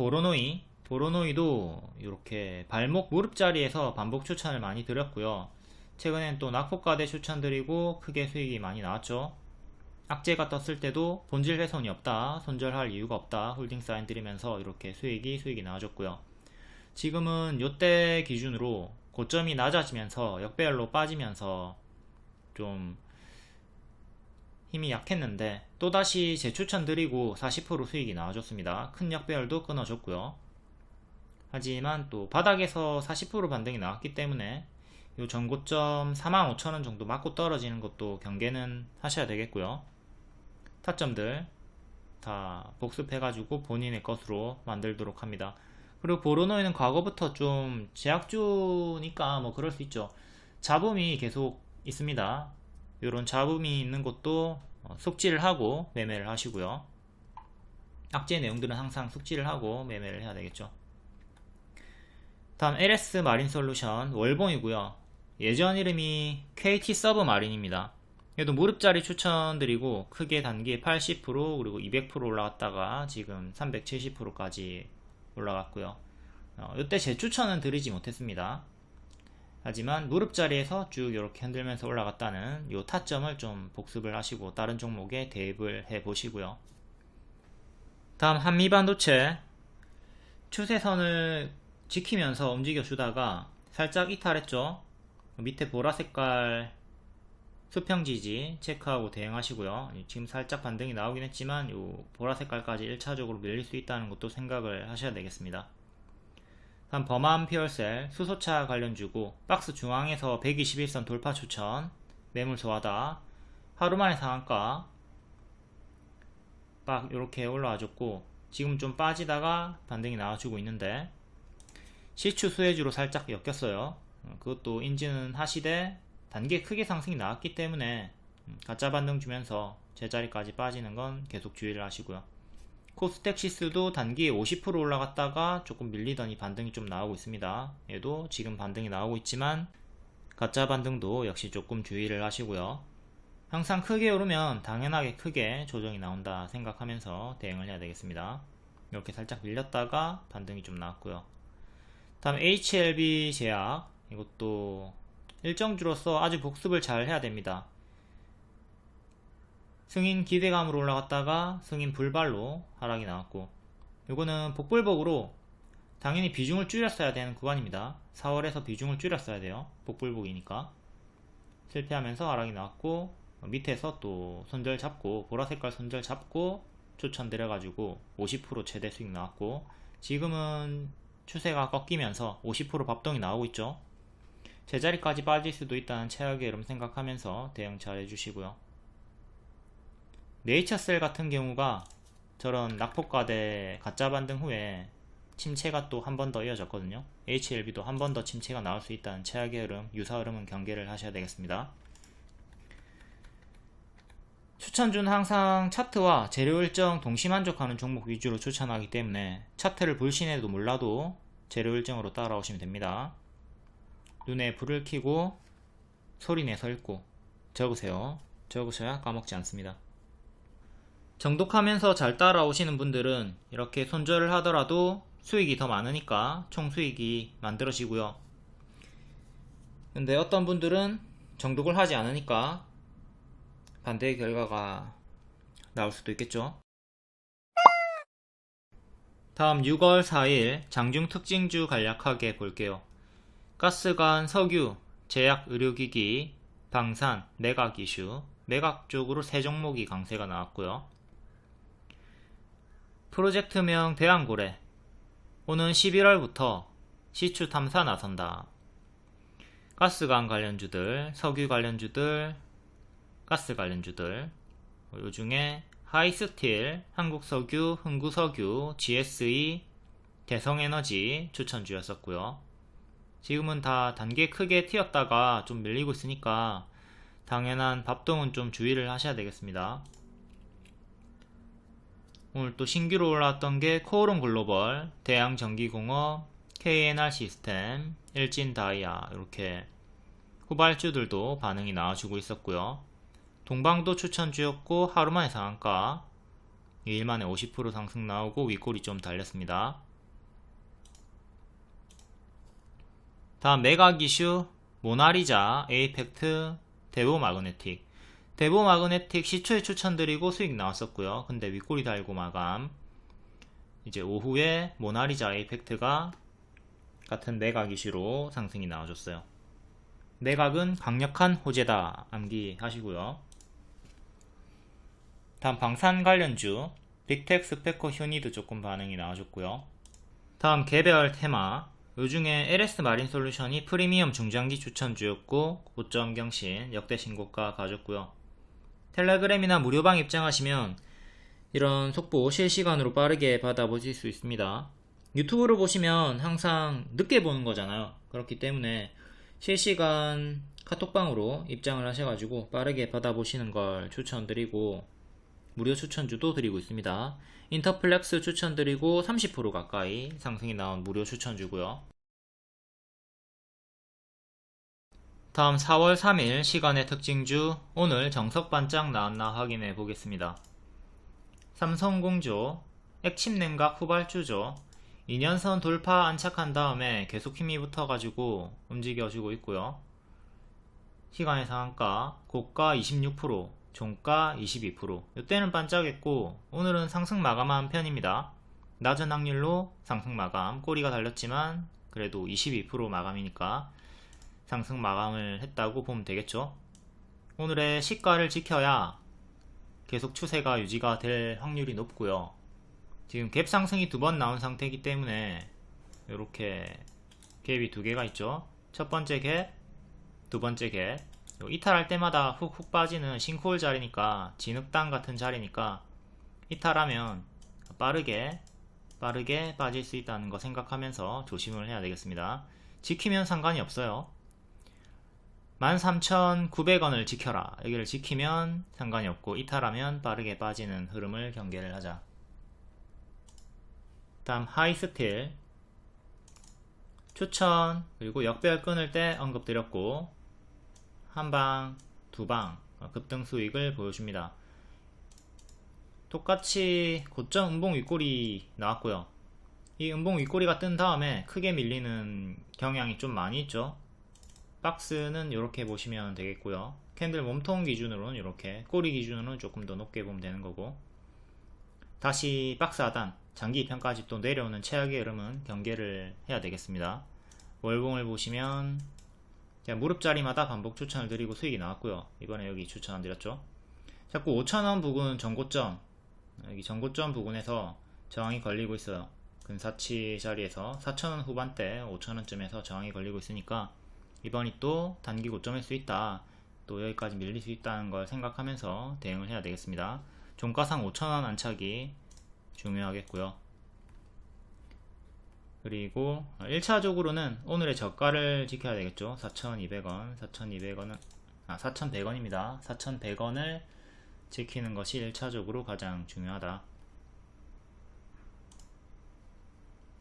보로노이도 이렇게 발목 무릎 자리에서 반복 추천을 많이 드렸고요. 최근엔 또 낙폭과대 추천드리고 크게 수익이 많이 나왔죠. 악재가 떴을 때도 본질 훼손이 없다, 손절할 이유가 없다 홀딩 사인 드리면서 이렇게 수익이 나와줬고요. 지금은 요때 기준으로 고점이 낮아지면서 역배열로 빠지면서 좀 힘이 약했는데 또다시 재추천 드리고 40% 수익이 나와줬습니다. 큰 역배열도 끊어줬고요. 하지만 또 바닥에서 40% 반등이 나왔기 때문에 요 전고점 45,000원 정도 맞고 떨어지는 것도 경계는 하셔야 되겠고요. 타점들 다 복습해가지고 본인의 것으로 만들도록 합니다. 그리고 보로노이는 과거부터 좀 제약주니까 뭐 그럴 수 있죠. 잡음이 계속 있습니다. 이런 잡음이 있는 것도 숙지를 하고 매매를 하시고요. 악재 내용들은 항상 숙지를 하고 매매를 해야 되겠죠. 다음 LS 마린솔루션 월봉이고요. 예전 이름이 KT 서브 마린입니다. 얘도 무릎자리 추천드리고 크게 단기에 80% 그리고 200% 올라갔다가 지금 370%까지 올라갔고요. 이때 재추천은 드리지 못했습니다. 하지만 무릎 자리에서 쭉 이렇게 흔들면서 올라갔다는 요 타점을 좀 복습을 하시고 다른 종목에 대입을 해 보시고요. 다음 한미반도체 추세선을 지키면서 움직여 주다가 살짝 이탈했죠. 밑에 보라색깔 수평지지 체크하고 대응하시고요. 지금 살짝 반등이 나오긴 했지만 요 보라색깔까지 1차적으로 밀릴 수 있다는 것도 생각을 하셔야 되겠습니다. 다음 범한 피얼셀 수소차 관련주고 박스 중앙에서 121선 돌파 추천 매물 소화다 하루만에 상한가 빡 이렇게 올라와 줬고, 지금 좀 빠지다가 반등이 나와주고 있는데 시추 수혜주로 살짝 엮였어요. 그것도 인지는 하시되 단기 크게 상승이 나왔기 때문에 가짜 반등 주면서 제자리까지 빠지는 건 계속 주의를 하시고요. 코스닥 지수도 단기에 50% 올라갔다가 조금 밀리더니 반등이 좀 나오고 있습니다. 얘도 지금 반등이 나오고 있지만 가짜 반등도 역시 조금 주의를 하시고요. 항상 크게 오르면 당연하게 크게 조정이 나온다 생각하면서 대응을 해야 되겠습니다. 이렇게 살짝 밀렸다가 반등이 좀 나왔고요. 다음 HLB 제약, 이것도 일정주로서 아주 복습을 잘 해야 됩니다. 승인 기대감으로 올라갔다가 승인 불발로 하락이 나왔고, 이거는 복불복으로 당연히 비중을 줄였어야 되는 구간입니다. 4월에서 비중을 줄였어야 돼요. 복불복이니까. 실패하면서 하락이 나왔고, 밑에서 또 손절 잡고, 보라색깔 손절 잡고 추천 들여가지고 50% 최대 수익 나왔고, 지금은 추세가 꺾이면서 50% 밥동이 나오고 있죠. 제자리까지 빠질 수도 있다는 최악의 흐름 생각하면서 대응 잘 해주시고요. 네이처셀 같은 경우가 저런 낙폭과대 가짜 반등 후에 침체가 또 한 번 더 이어졌거든요. HLB도 한 번 더 침체가 나올 수 있다는 최악의 흐름, 유사 흐름은 경계를 하셔야 되겠습니다. 추천주는 항상 차트와 재료 일정 동시 만족하는 종목 위주로 추천하기 때문에 차트를 불신해도 몰라도 재료 일정으로 따라오시면 됩니다. 눈에 불을 켜고 소리내서 읽고 적으세요. 적으셔야 까먹지 않습니다. 정독하면서 잘 따라오시는 분들은 이렇게 손절을 하더라도 수익이 더 많으니까 총 수익이 만들어지고요. 근데 어떤 분들은 정독을 하지 않으니까 반대의 결과가 나올 수도 있겠죠. 다음 6월 4일 장중 특징주 간략하게 볼게요. 가스관, 석유, 제약, 의료기기, 방산, 매각 이슈, 매각 쪽으로 세 종목이 강세가 나왔고요. 프로젝트명 대왕고래, 오는 11월부터 시추 탐사 나선다. 가스관 관련주들, 석유 관련주들, 가스 관련주들, 요 중에 하이스틸, 한국석유, 흥구석유, GSE, 대성에너지 추천주였었고요. 지금은 다 단계 크게 튀었다가 좀 밀리고 있으니까 당연한 밥동은 좀 주의를 하셔야 되겠습니다. 오늘 또 신규로 올라왔던 게 코오롱 글로벌, 대양전기공업, KNR 시스템, 일진다이아, 이렇게 후발주들도 반응이 나와주고 있었고요. 동방도 추천주였고 하루만에 상한가, 2일만에 50% 상승 나오고 윗골이 좀 달렸습니다. 다음 매각 이슈, 모나리자, 에이펙트, 대보마그네틱. 대보마그네틱 시초에 추천드리고 수익 나왔었고요. 근데 윗골이 달고 마감. 이제 오후에 모나리자, 에이펙트가 같은 매각 이슈로 상승이 나와줬어요. 매각은 강력한 호재다 암기하시고요. 다음 방산 관련주, 빅텍, 스페코, 휴니드 조금 반응이 나와줬고요. 다음 개별 테마, 요중에 LS 마린 솔루션이 프리미엄 중장기 추천주였고 고점 경신 역대 신고가 가졌고요. 텔레그램이나 무료방 입장하시면 이런 속보 실시간으로 빠르게 받아보실 수 있습니다. 유튜브로 보시면 항상 늦게 보는 거잖아요. 그렇기 때문에 실시간 카톡방으로 입장을 하셔가지고 빠르게 받아보시는 걸 추천드리고, 무료 추천주도 드리고 있습니다. 인터플렉스 추천드리고 30% 가까이 상승이 나온 무료 추천주고요. 다음 4월 3일 시간의 특징주, 오늘 정석 반짝 나왔나 확인해 보겠습니다. 삼성공조, 액침 냉각 후발주죠. 2년선 돌파 안착한 다음에 계속 힘이 붙어가지고 움직여주고 있고요. 시간의 상한가, 고가 26%, 종가 22%. 이때는 반짝했고 오늘은 상승 마감한 편입니다. 낮은 확률로 상승 마감, 꼬리가 달렸지만 그래도 22% 마감이니까 상승 마감을 했다고 보면 되겠죠. 오늘의 시가를 지켜야 계속 추세가 유지가 될 확률이 높고요. 지금 갭 상승이 두 번 나온 상태이기 때문에 이렇게 갭이 두 개가 있죠. 첫 번째 갭, 두 번째 갭. 이탈할 때마다 훅훅 빠지는 싱크홀 자리니까, 진흙당 같은 자리니까 이탈하면 빠르게 빠질 수 있다는 거 생각하면서 조심을 해야 되겠습니다. 지키면 상관이 없어요. 13,900원을 지켜라. 여기를 지키면 상관이 없고 이탈하면 빠르게 빠지는 흐름을 경계를 하자. 다음 하이스틸 추천, 그리고 역배열 끊을 때 언급드렸고 한방, 두방 급등 수익을 보여줍니다. 똑같이 고점 음봉 윗꼬리 나왔고요. 이 음봉 윗꼬리가 뜬 다음에 크게 밀리는 경향이 좀 많이 있죠. 박스는 이렇게 보시면 되겠고요. 캔들 몸통 기준으로는 이렇게, 꼬리 기준으로는 조금 더 높게 보면 되는 거고, 다시 박스 하단 장기 2편까지 또 내려오는 최악의 흐름은 경계를 해야 되겠습니다. 월봉을 보시면 제가 무릎자리마다 반복 추천을 드리고 수익이 나왔고요. 이번에 여기 추천 안 드렸죠. 자꾸 5,000원 부근 전고점, 여기 전고점 부근에서 저항이 걸리고 있어요. 근사치 자리에서 4,000원 후반대 5,000원쯤에서 저항이 걸리고 있으니까 이번이 또 단기 고점일 수 있다, 또 여기까지 밀릴 수 있다는 걸 생각하면서 대응을 해야 되겠습니다. 종가상 5,000원 안착이 중요하겠고요. 그리고 1차적으로는 오늘의 저가를 지켜야 되겠죠. 4,200원, 4,100원입니다. 4,100원을 지키는 것이 1차적으로 가장 중요하다.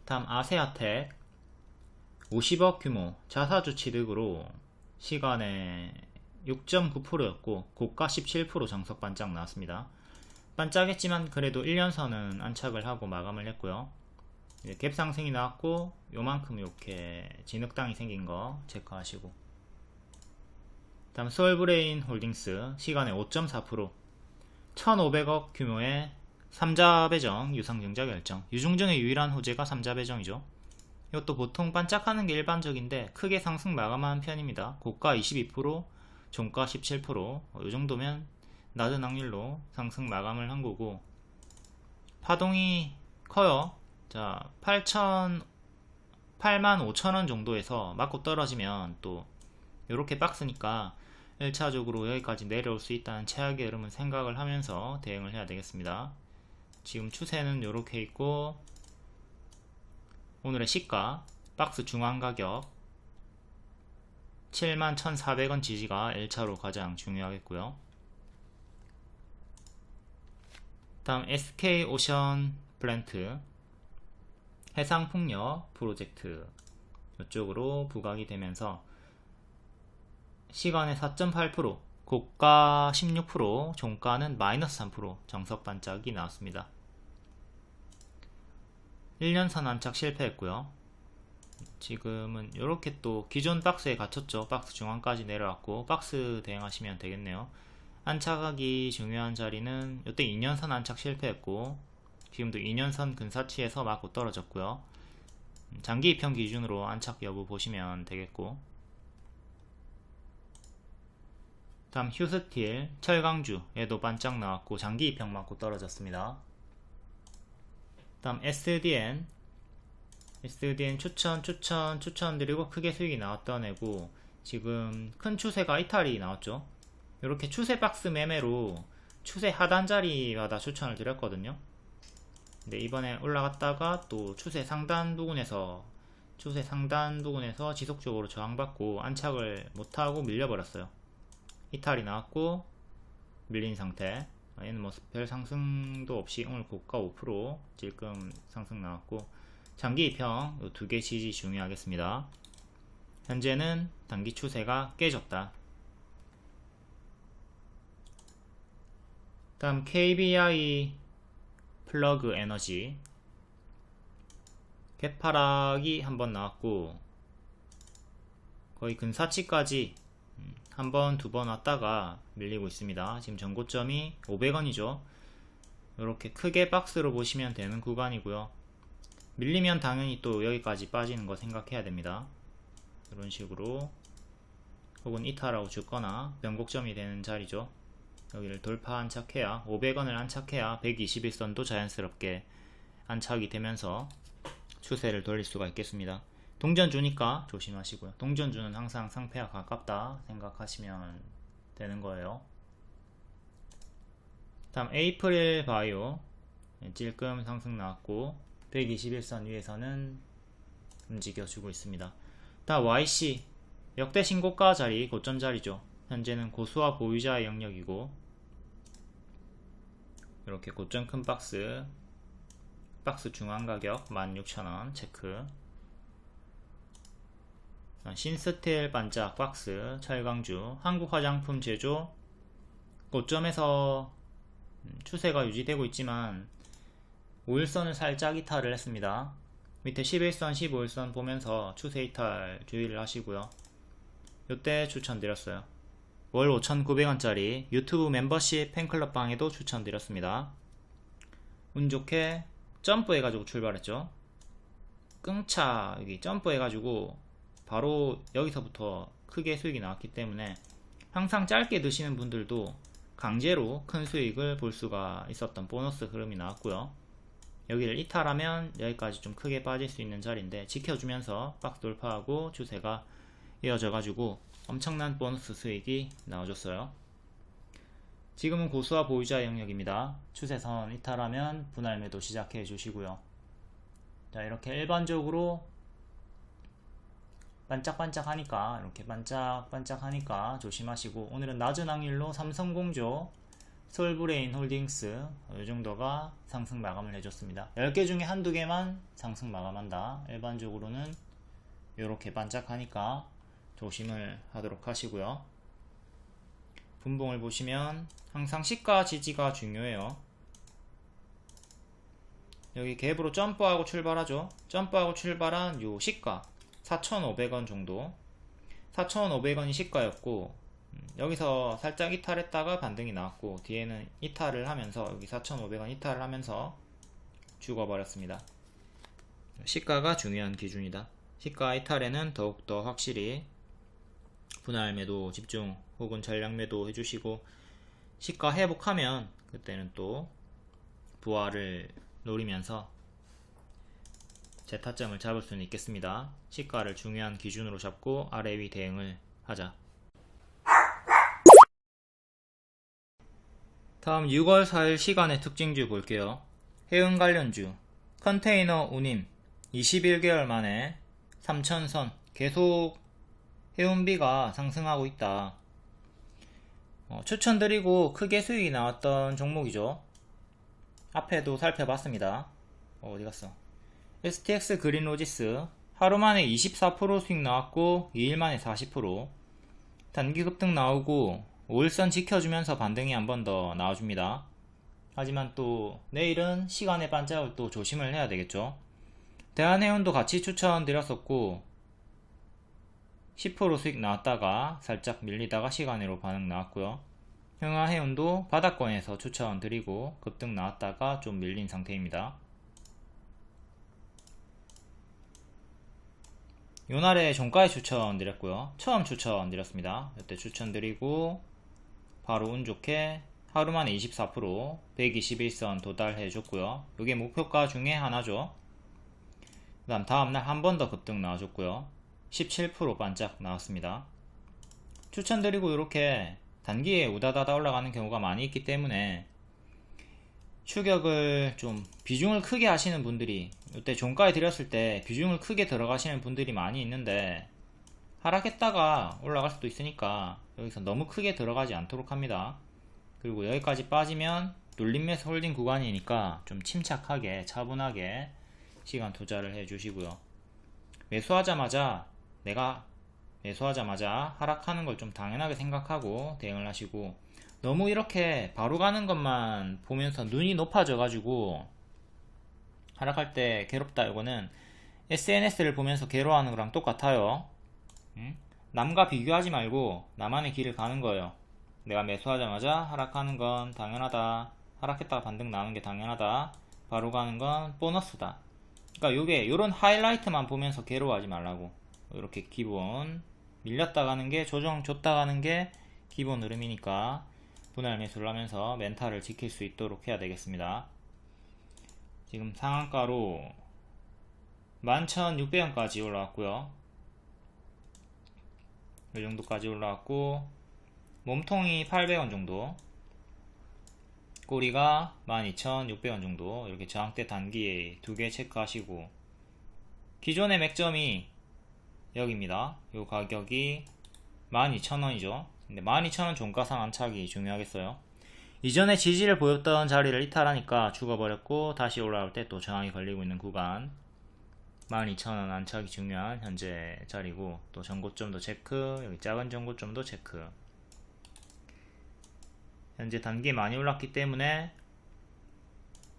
다음 아세아텍 50억 규모 자사주 취득으로 시간에 6.9%였고 고가 17% 정석 반짝 나왔습니다. 반짝했지만 그래도 1년선은 안착을 하고 마감을 했고요. 갭 상승이 나왔고 요만큼 이렇게 진흙당이 생긴 거 체크하시고, 다음 소울브레인 홀딩스 시간에 5.4% 1500억 규모의 3자 배정 유상증자 결정, 유중증의 유일한 호재가 3자 배정이죠. 이것도 보통 반짝하는 게 일반적인데 크게 상승 마감한 편입니다. 고가 22%, 종가 17%, 이 정도면 낮은 확률로 상승 마감을 한 거고, 파동이 커요. 자, 85,000원 정도에서 맞고 떨어지면 또 이렇게 박스니까 1차적으로 여기까지 내려올 수 있다는 최악의 흐름은 생각을 하면서 대응을 해야 되겠습니다. 지금 추세는 이렇게 있고, 오늘의 시가 박스 중앙 가격 71,400원 지지가 1차로 가장 중요하겠고요. 다음 SK오션 플랜트 해상풍력 프로젝트 이쪽으로 부각이 되면서 시간에 4.8%, 고가 16%, 종가는 마이너스 3% 정석 반짝이 나왔습니다. 1년선 안착 실패했고요. 지금은 이렇게 또 기존 박스에 갇혔죠. 박스 중앙까지 내려왔고 박스 대응하시면 되겠네요. 안착하기 중요한 자리는 이때 2년선 안착 실패했고 지금도 2년선 근사치에서 맞고 떨어졌고요. 장기 입형 기준으로 안착 여부 보시면 되겠고, 다음 휴스틸 철강주 얘도 반짝 나왔고 장기 입형 맞고 떨어졌습니다. 다음 SDN 추천 드리고 크게 수익이 나왔던 애고, 지금 큰 추세가 이탈이 나왔죠. 이렇게 추세 박스 매매로 추세 하단 자리마다 추천을 드렸거든요. 근데 이번에 올라갔다가 또 추세 상단 부분에서 지속적으로 저항받고 안착을 못하고 밀려버렸어요. 이탈이 나왔고 밀린 상태. 얘는 뭐 별 상승도 없이 오늘 고가 5% 질금 상승 나왔고, 장기 입형 이 두 개 지지 중요하겠습니다. 현재는 단기 추세가 깨졌다. 다음 KBI 플러그 에너지 개파락이 한번 나왔고 거의 근사치까지 한번 두 번 왔다가 밀리고 있습니다. 지금 전고점이 500원이죠. 이렇게 크게 박스로 보시면 되는 구간이고요. 밀리면 당연히 또 여기까지 빠지는 거 생각해야 됩니다. 이런 식으로 혹은 이탈하고 죽거나 변곡점이 되는 자리죠. 여기를 돌파 안착해야 500원을 안착해야 121선도 자연스럽게 안착이 되면서 추세를 돌릴 수가 있겠습니다. 동전주니까 조심하시고요. 동전주는 항상 상패와 가깝다 생각하시면 되는 거예요. 다음 에이프릴 바이오 찔끔 상승 나왔고 121선 위에서는 움직여주고 있습니다. 다 YC 역대 신고가 자리, 고점 자리죠. 현재는 고수와 보유자의 영역이고, 이렇게 고점 큰 박스 중앙 가격 16,000원 체크. 신스틸 반짝 박스 철강주 한국 화장품 제조 고점에서 추세가 유지되고 있지만 5일선을 살짝 이탈을 했습니다. 밑에 11선 15일선 보면서 추세 이탈 주의를 하시고요. 이때 추천드렸어요. 월 5,900원짜리 유튜브 멤버십 팬클럽 방에도 추천드렸습니다. 운 좋게 점프 해가지고 출발했죠. 끙차 여기 점프 해가지고 바로 여기서부터 크게 수익이 나왔기 때문에 항상 짧게 드시는 분들도 강제로 큰 수익을 볼 수가 있었던 보너스 흐름이 나왔고요. 여기를 이탈하면 여기까지 좀 크게 빠질 수 있는 자리인데 지켜주면서 박스 돌파하고 추세가 이어져 가지고 엄청난 보너스 수익이 나와줬어요. 지금은 고수와 보유자 영역입니다. 추세선 이탈하면 분할 매도 시작해 주시고요. 자, 이렇게 일반적으로 반짝반짝 하니까, 이렇게 반짝반짝 하니까 조심하시고, 오늘은 낮은 확률로 삼성공조, 서울브레인 홀딩스 이 정도가 상승 마감을 해줬습니다. 10개 중에 한두 개만 상승 마감한다. 일반적으로는 이렇게 반짝하니까 조심을 하도록 하시고요. 분봉을 보시면 항상 시가 지지가 중요해요. 여기 갭으로 점프하고 출발하죠. 점프하고 출발한 요 시가 4,500원 정도, 4,500원이 시가였고, 여기서 살짝 이탈했다가 반등이 나왔고, 뒤에는 이탈을 하면서 여기 4,500원 이탈을 하면서 죽어버렸습니다. 시가가 중요한 기준이다. 시가 이탈에는 더욱더 확실히 분할 매도 집중 혹은 전량 매도 해주시고, 시가 회복하면 그때는 또 부활을 노리면서 제 타점을 잡을 수는 있겠습니다. 시가를 중요한 기준으로 잡고 아래 위 대응을 하자. 다음 6월 4일 시간의 특징주 볼게요. 해운 관련주 컨테이너 운임 21개월 만에 3,000선 계속 해운비가 상승하고 있다. 추천드리고 크게 수익이 나왔던 종목이죠. 앞에도 살펴봤습니다. 어디갔어? STX 그린로지스 하루 만에 24% 수익 나왔고 2일 만에 40%, 단기 급등 나오고 5일선 지켜주면서 반등이 한 번 더 나와줍니다. 하지만 또 내일은 시간의 반짝을 또 조심을 해야 되겠죠. 대한해운도 같이 추천드렸었고 10% 수익 나왔다가 살짝 밀리다가 시간으로 반응 나왔고요. 흥하해운도 바닥권에서 추천드리고 급등 나왔다가 좀 밀린 상태입니다. 요날에 종가에 추천드렸고요. 처음 추천드렸습니다. 이때 추천드리고 바로 운 좋게 하루 만에 24% 121선 도달해 줬고요. 이게 목표가 중에 하나죠. 그 다음 다음날 한 번 더 급등 나와줬고요. 17% 반짝 나왔습니다. 추천드리고 이렇게 단기에 우다다다 올라가는 경우가 많이 있기 때문에 추격을 좀 비중을 크게 하시는 분들이, 이때 종가에 드렸을 때 비중을 크게 들어가시는 분들이 많이 있는데 하락했다가 올라갈 수도 있으니까 여기서 너무 크게 들어가지 않도록 합니다. 그리고 여기까지 빠지면 눌림매수 홀딩 구간이니까 좀 침착하게 차분하게 시간 투자를 해 주시고요. 매수하자마자 하락하는 걸 좀 당연하게 생각하고 대응을 하시고, 너무 이렇게 바로 가는 것만 보면서 눈이 높아져 가지고 하락할 때 괴롭다, 이거는 SNS를 보면서 괴로워하는 거랑 똑같아요. 남과 비교하지 말고 나만의 길을 가는 거예요. 내가 매수하자마자 하락하는 건 당연하다, 하락했다가 반등 나는 게 당연하다, 바로 가는 건 보너스다. 그러니까 요런 하이라이트만 보면서 괴로워하지 말라고. 이렇게 기본 밀렸다 가는 게, 조정 줬다 가는 게 기본 흐름이니까 분할 매수를 하면서 멘탈을 지킬 수 있도록 해야 되겠습니다. 지금 상한가로 11,600원까지 올라왔고요. 이 정도까지 올라왔고, 몸통이 800원 정도, 꼬리가 12,600원 정도, 이렇게 저항대 단기에 두 개 체크하시고, 기존의 맥점이 여기입니다. 요 가격이 12,000원이죠. 근데 12,000원 종가상 안착이 중요하겠어요. 이전에 지지를 보였던 자리를 이탈하니까 죽어버렸고, 다시 올라올 때 또 저항이 걸리고 있는 구간, 12,000원 안착이 중요한 현재 자리고, 또 전고점도 체크, 여기 작은 전고점도 체크. 현재 단기 많이 올랐기 때문에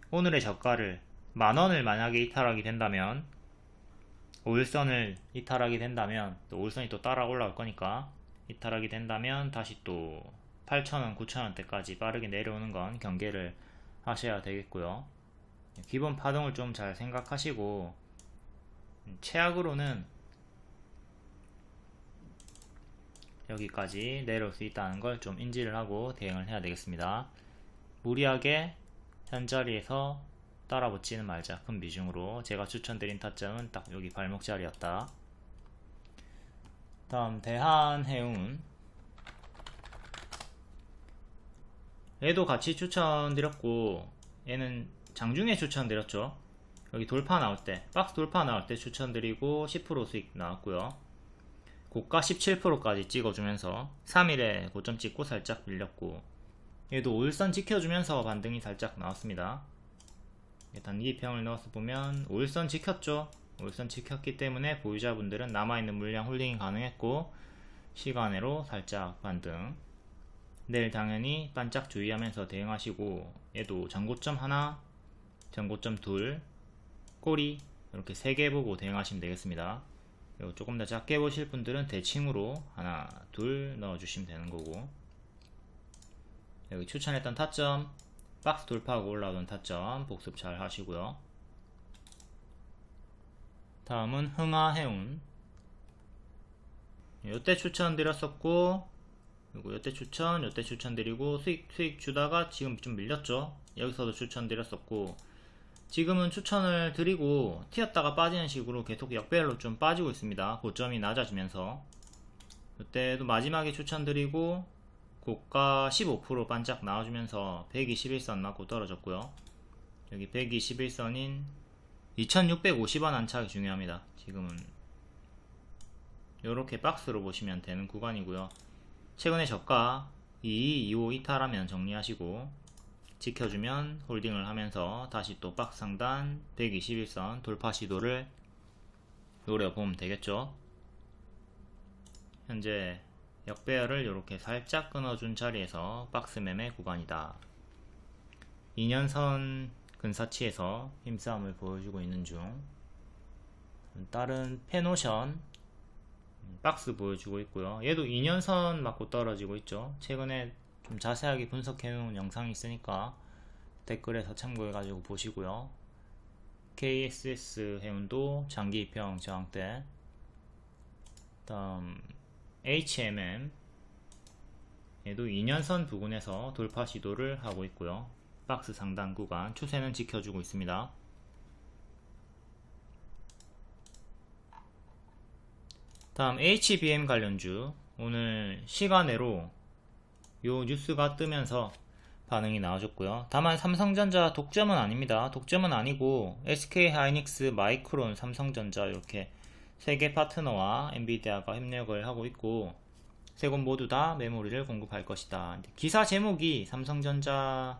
오늘의 저가를 10,000원을 만약에 이탈하게 된다면, 5일선을 이탈하게 된다면, 또 5일선이 또 따라 올라올 거니까 이탈하게 된다면 다시 또 8,000원, 9,000원대까지 빠르게 내려오는 건 경계를 하셔야 되겠고요. 기본 파동을 좀 잘 생각하시고, 최악으로는 여기까지 내려올 수 있다는 걸 좀 인지를 하고 대응을 해야 되겠습니다. 무리하게 현자리에서 따라붙지는 말자. 큰 비중으로. 제가 추천드린 타점은 딱 여기 발목자리였다. 다음 대한해운, 얘도 같이 추천드렸고, 얘는 장중에 추천드렸죠. 여기 돌파 나올 때, 박스 돌파 나올 때 추천드리고 10% 수익 나왔고요. 고가 17%까지 찍어주면서 3일에 고점 찍고 살짝 밀렸고, 얘도 5일선 지켜주면서 반등이 살짝 나왔습니다. 단기평을 넣어서 보면 5일선 지켰죠. 5일선 지켰기 때문에 보유자분들은 남아있는 물량 홀딩이 가능했고, 시간으로 살짝 반등. 내일 당연히 반짝 주의하면서 대응하시고, 얘도 전고점 하나, 전고점 둘, 꼬리 이렇게 3개 보고 대응하시면 되겠습니다. 그리고 조금 더 작게 보실 분들은 대칭으로 하나, 둘 넣어주시면 되는 거고, 여기 추천했던 타점, 박스 돌파하고 올라오던 타점 복습 잘 하시고요. 다음은 흥하해운, 요때 추천드렸었고, 그리고 요때 추천드리고 수익 주다가 지금 좀 밀렸죠. 여기서도 추천드렸었고, 지금은 추천을 드리고 튀었다가 빠지는 식으로 계속 역배열로 좀 빠지고 있습니다. 고점이 낮아지면서. 이때도 마지막에 추천드리고 고가 15% 반짝 나와주면서 121선 맞고 떨어졌고요. 여기 121선인 2650원 안착이 중요합니다. 지금은 이렇게 박스로 보시면 되는 구간이고요. 최근에 저가 22, 25 이탈하면 정리하시고, 지켜주면 홀딩을 하면서 다시 또 박스 상단 121선 돌파 시도를 노려보면 되겠죠. 현재 역배열을 이렇게 살짝 끊어준 자리에서 박스 매매 구간이다. 2년선 근사치에서 힘싸움을 보여주고 있는 중. 다른 페노션 박스 보여주고 있고요. 얘도 2년선 맞고 떨어지고 있죠. 최근에 좀 자세하게 분석해놓은 영상이 있으니까 댓글에서 참고해가지고 보시고요. KSS 해운도 장기 입형 저항대, 다음 HMM 얘도 2년선 부근에서 돌파 시도를 하고 있고요. 박스 상단 구간 추세는 지켜주고 있습니다. 다음 HBM 관련주, 오늘 시간외로 요 뉴스가 뜨면서 반응이 나와줬고요. 다만 삼성전자 독점은 아닙니다. 독점은 아니고 SK하이닉스, 마이크론, 삼성전자 이렇게 3개 파트너와 엔비디아가 협력을 하고 있고, 세 곳 모두 다 메모리를 공급할 것이다. 기사 제목이 삼성전자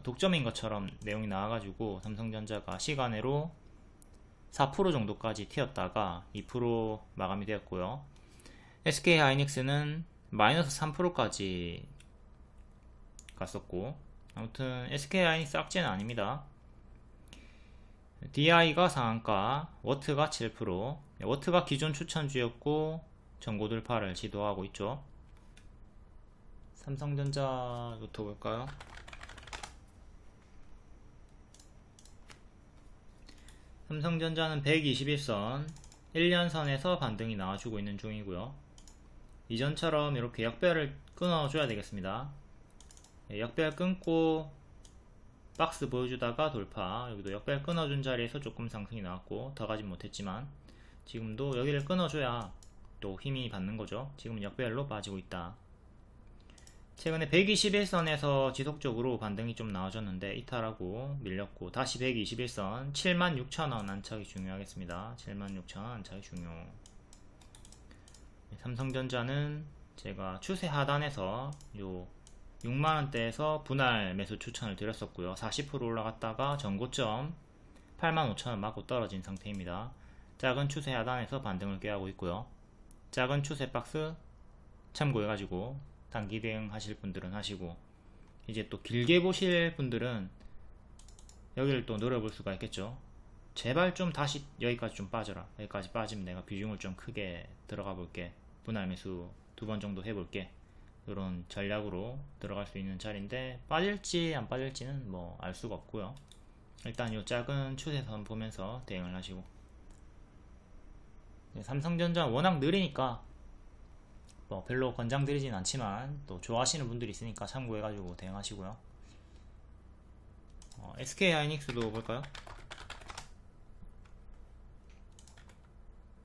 독점인 것처럼 내용이 나와가지고 삼성전자가 시간외로 4% 정도까지 튀었다가 2% 마감이 되었고요. SK하이닉스는 마이너스 3%까지 갔었고, 아무튼 SK하이닉스 악재는 아닙니다. DI가 상한가, 워트가 7%, 워트가 기존 추천주였고 전고 돌파를 시도하고 있죠. 삼성전자부터 볼까요? 삼성전자는 121선 1년선에서 반등이 나와주고 있는 중이고요. 이전처럼 이렇게 역배열을 끊어줘야 되겠습니다. 역배열 끊고 박스 보여주다가 돌파, 여기도 역배열 끊어준 자리에서 조금 상승이 나왔고 더 가진 못했지만, 지금도 여기를 끊어줘야 또 힘이 받는 거죠. 지금은 역배열로 빠지고 있다. 최근에 121선에서 지속적으로 반등이 좀 나와줬는데 이탈하고 밀렸고, 다시 121선 76,000원 안착이 중요하겠습니다. 76,000원 안착이 중요. 삼성전자는 제가 추세 하단에서 요 6만원대에서 분할 매수 추천을 드렸었고요. 40% 올라갔다가 전고점 85,000원 맞고 떨어진 상태입니다. 작은 추세 하단에서 반등을 꾀하고 있고요. 작은 추세 박스 참고해가지고 단기 대응 하실 분들은 하시고, 이제 또 길게 보실 분들은 여기를 또 노려볼 수가 있겠죠. 제발 좀 다시 여기까지 좀 빠져라. 여기까지 빠지면 내가 비중을 좀 크게 들어가 볼게. 분할 매수 2번 정도 해볼게. 이런 전략으로 들어갈 수 있는 자리인데, 빠질지 안 빠질지는 뭐 알 수가 없고요. 일단 이 작은 추세선 보면서 대응을 하시고, 삼성전자 워낙 느리니까 뭐 별로 권장드리진 않지만 또 좋아하시는 분들이 있으니까 참고해가지고 대응하시고요. SK하이닉스도 볼까요?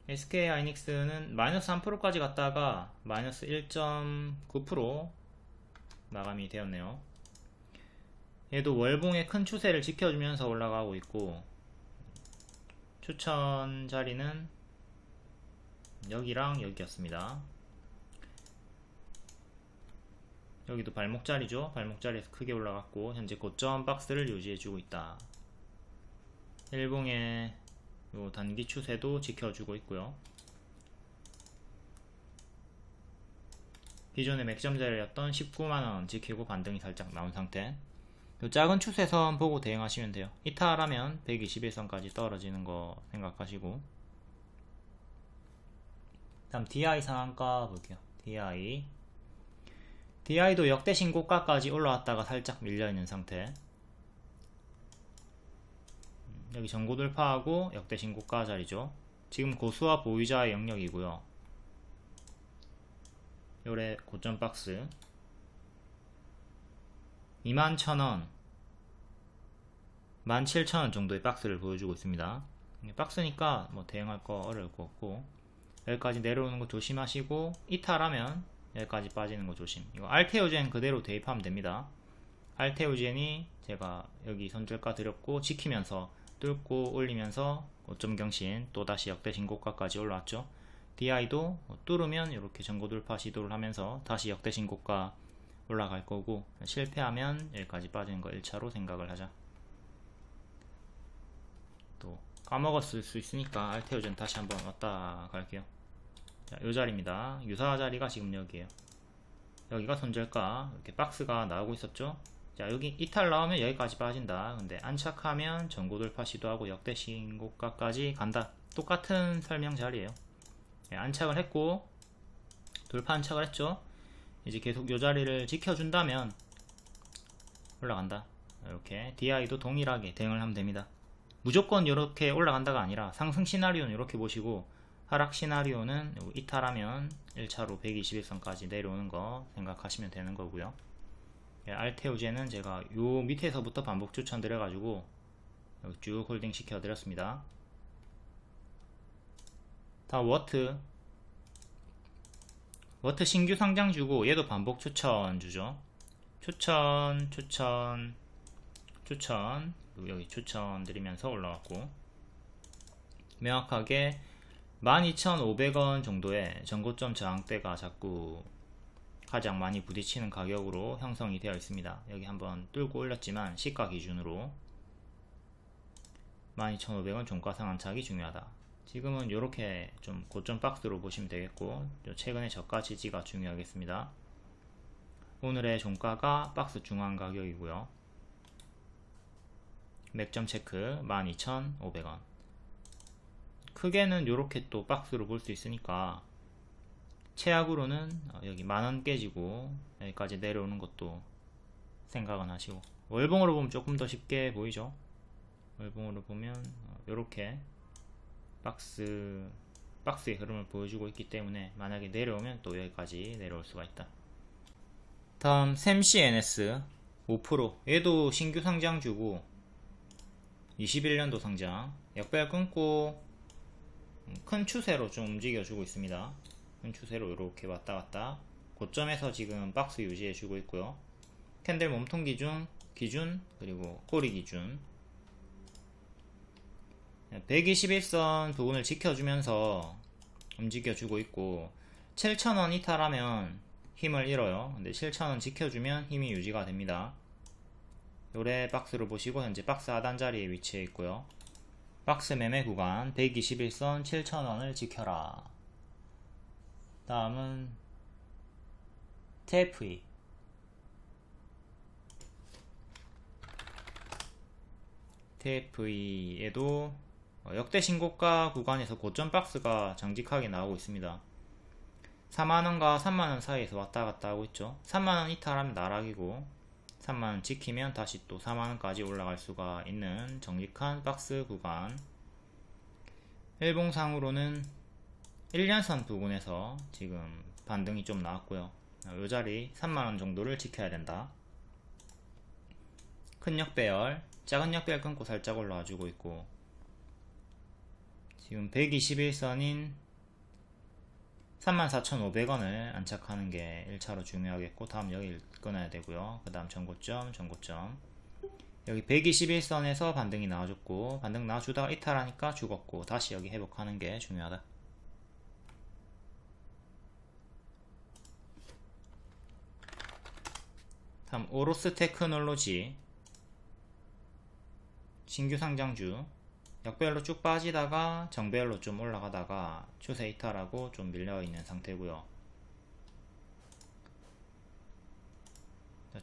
SK하이닉스는 마이너스 3%까지 갔다가 마이너스 1.9% 마감이 되었네요. 얘도 월봉의 큰 추세를 지켜주면서 올라가고 있고, 추천 자리는 여기랑 여기였습니다. 여기도 발목자리죠. 발목자리에서 크게 올라갔고 현재 고점 박스를 유지해주고 있다. 일봉의 요 단기 추세도 지켜주고 있고요. 기존의 맥점 자리였던 19만원 지키고 반등이 살짝 나온 상태. 요 작은 추세선 보고 대응하시면 돼요. 이탈하면 121선까지 떨어지는 거 생각하시고. 다음 DI 상한가 볼게요. DI도 역대 신고가까지 올라왔다가 살짝 밀려있는 상태. 여기 전고 돌파하고 역대 신고가 자리죠. 지금 고수와 보유자의 영역이고요. 요래 고점 박스 21,000원 17,000원 정도의 박스를 보여주고 있습니다. 박스니까 뭐 대응할 거 어려울 거 없고, 여기까지 내려오는 거 조심하시고, 이탈하면 여기까지 빠지는 거 조심. 이거 알테오젠 그대로 대입하면 됩니다. 알테오젠이 제가 여기 손절가 드렸고 지키면서 뚫고 올리면서 고점 경신, 또다시 역대 신고가까지 올라왔죠. DI도 뚫으면 이렇게 전고 돌파 시도를 하면서 다시 역대 신고가 올라갈 거고, 실패하면 여기까지 빠지는 거 1차로 생각을 하자. 또 까먹었을 수 있으니까 알테오젠 다시 한번 왔다 갈게요. 자, 요 자리입니다. 유사 자리가 지금 여기에요. 여기가 손절가, 이렇게 박스가 나오고 있었죠. 자, 여기 이탈 나오면 여기까지 빠진다. 근데 안착하면 전고 돌파 시도하고 역대 신고가까지 간다. 똑같은 설명 자리에요. 안착을 했고 돌파 안착을 했죠. 이제 계속 요 자리를 지켜준다면 올라간다. 이렇게 DI도 동일하게 대응을 하면 됩니다. 무조건 이렇게 올라간다가 아니라 상승 시나리오는 이렇게 보시고, 하락 시나리오는 이탈하면 1차로 121선까지 내려오는 거 생각하시면 되는 거고요. 알테오젠은 제가 요 밑에서부터 반복 추천 드려가지고 쭉 홀딩 시켜 드렸습니다. 다음 워트 신규 상장 주고 얘도 반복 추천 주죠. 추천 여기 추천 드리면서 올라왔고, 명확하게 12,500원 정도의 전고점 저항대가 자꾸 가장 많이 부딪히는 가격으로 형성이 되어 있습니다. 여기 한번 뚫고 올렸지만 시가 기준으로 12,500원 종가 상한착이 중요하다. 지금은 이렇게 좀 고점 박스로 보시면 되겠고, 최근의 저가 지지가 중요하겠습니다. 오늘의 종가가 박스 중앙 가격이고요. 맥점 체크 12,500원. 크게는 이렇게 또 박스로 볼 수 있으니까, 최악으로는 여기 만원 깨지고 여기까지 내려오는 것도 생각은 하시고, 월봉으로 보면 조금 더 쉽게 보이죠. 월봉으로 보면 이렇게 박스의 흐름을 보여주고 있기 때문에 만약에 내려오면 또 여기까지 내려올 수가 있다. 다음 샘CNS 5%, 얘도 신규 상장 주고 21년도 상장, 역배열 끊고 큰 추세로 좀 움직여 주고 있습니다. 큰 추세로 이렇게 왔다 갔다 고점에서 지금 박스 유지해 주고 있고요. 캔들 몸통 기준 그리고 꼬리 기준 121선 부분을 지켜주면서 움직여주고 있고 7,000원 이탈하면 힘을 잃어요. 근데 7,000원 지켜주면 힘이 유지가 됩니다. 요래 박스를 보시고 현재 박스 하단 자리에 위치해 있고요. 박스 매매 구간 121선 7,000원을 지켜라. 다음은 TFE TFE에도 역대 신고가 구간에서 고점 박스가 장직하게 나오고 있습니다. 4만원과 3만원 사이에서 왔다갔다 하고 있죠. 3만원 이탈하면 나락이고 3만원 지키면 다시 또 4만원까지 올라갈 수가 있는 정직한 박스 구간. 일봉상으로는 1년선 부근에서 지금 반등이 좀 나왔고요. 이 자리 3만원 정도를 지켜야 된다. 큰 역배열, 작은 역배열 끊고 살짝 올라와 주고 있고 지금 121선인 34,500원을 안착하는 게 1차로 중요하겠고 다음 여기 끊어야 되고요. 그 다음 전고점 여기 121선에서 반등이 나와줬고 반등 나와주다가 이탈하니까 죽었고 다시 여기 회복하는 게 중요하다. 다음 오로스 테크놀로지 신규 상장주 역배열로 쭉 빠지다가 정배열로 좀 올라가다가 추세 이탈하고 좀 밀려있는 상태고요.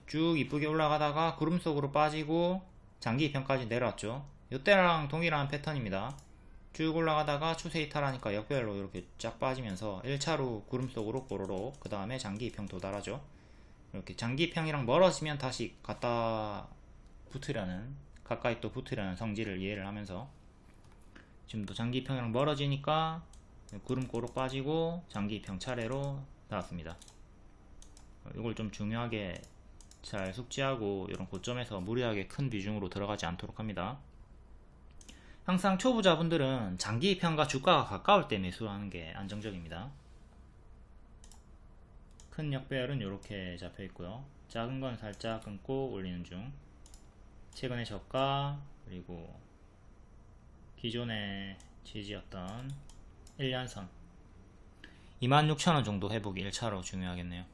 쭉 이쁘게 올라가다가 구름 속으로 빠지고 장기 이평까지 내려왔죠. 이때랑 동일한 패턴입니다. 쭉 올라가다가 추세 이탈하니까 역배열로 이렇게 쫙 빠지면서 1차로 구름 속으로 꼬로록 그 다음에 장기 이평 도달하죠. 이렇게 장기 이평이랑 멀어지면 다시 갖다 붙으려는 가까이 또 붙으려는 성질을 이해를 하면서 지금도 장기 이평이랑 멀어지니까 구름 꼬록 빠지고 장기 이평 차례로 나왔습니다. 이걸 좀 중요하게 잘 숙지하고 이런 고점에서 무리하게 큰 비중으로 들어가지 않도록 합니다. 항상 초보자분들은 장기 이평과 주가가 가까울 때 매수하는 게 안정적입니다. 큰 역배열은 이렇게 잡혀 있고요. 작은 건 살짝 끊고 올리는 중. 최근의 저가 그리고 기존의 지지였던 1년선 26,000원 정도 회복이 1차로 중요하겠네요.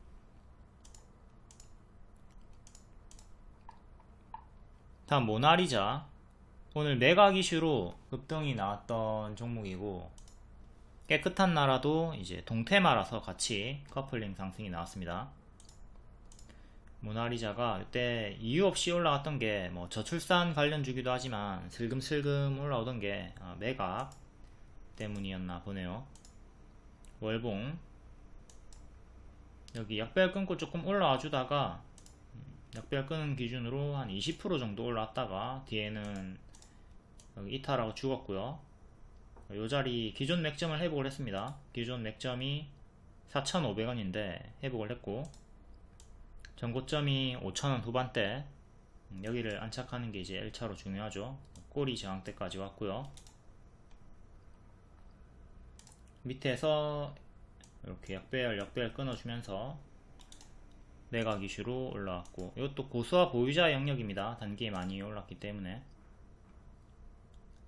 다음 모나리자 오늘 매각 이슈로 급등이 나왔던 종목이고 깨끗한 나라도 이제 동테마라서 같이 커플링 상승이 나왔습니다. 모나리자가 이때 이유 없이 올라갔던 게 뭐 저출산 관련 주기도 하지만 슬금슬금 올라오던 게 매각 때문이었나 보네요. 월봉 여기 약배열 끊고 조금 올라와 주다가 약배열 끊은 기준으로 한 20% 정도 올라왔다가 뒤에는 여기 이탈하고 죽었고요. 요 자리 기존 맥점을 회복을 했습니다. 기존 맥점이 4,500원인데 회복을 했고 전고점이 5,000원 후반대 여기를 안착하는 게 이제 1차로 중요하죠. 꼬리 저항대까지 왔고요. 밑에서 이렇게 역배열 끊어주면서 매각 이슈로 올라왔고 이것도 고수와 보유자 영역입니다. 단기에 많이 올랐기 때문에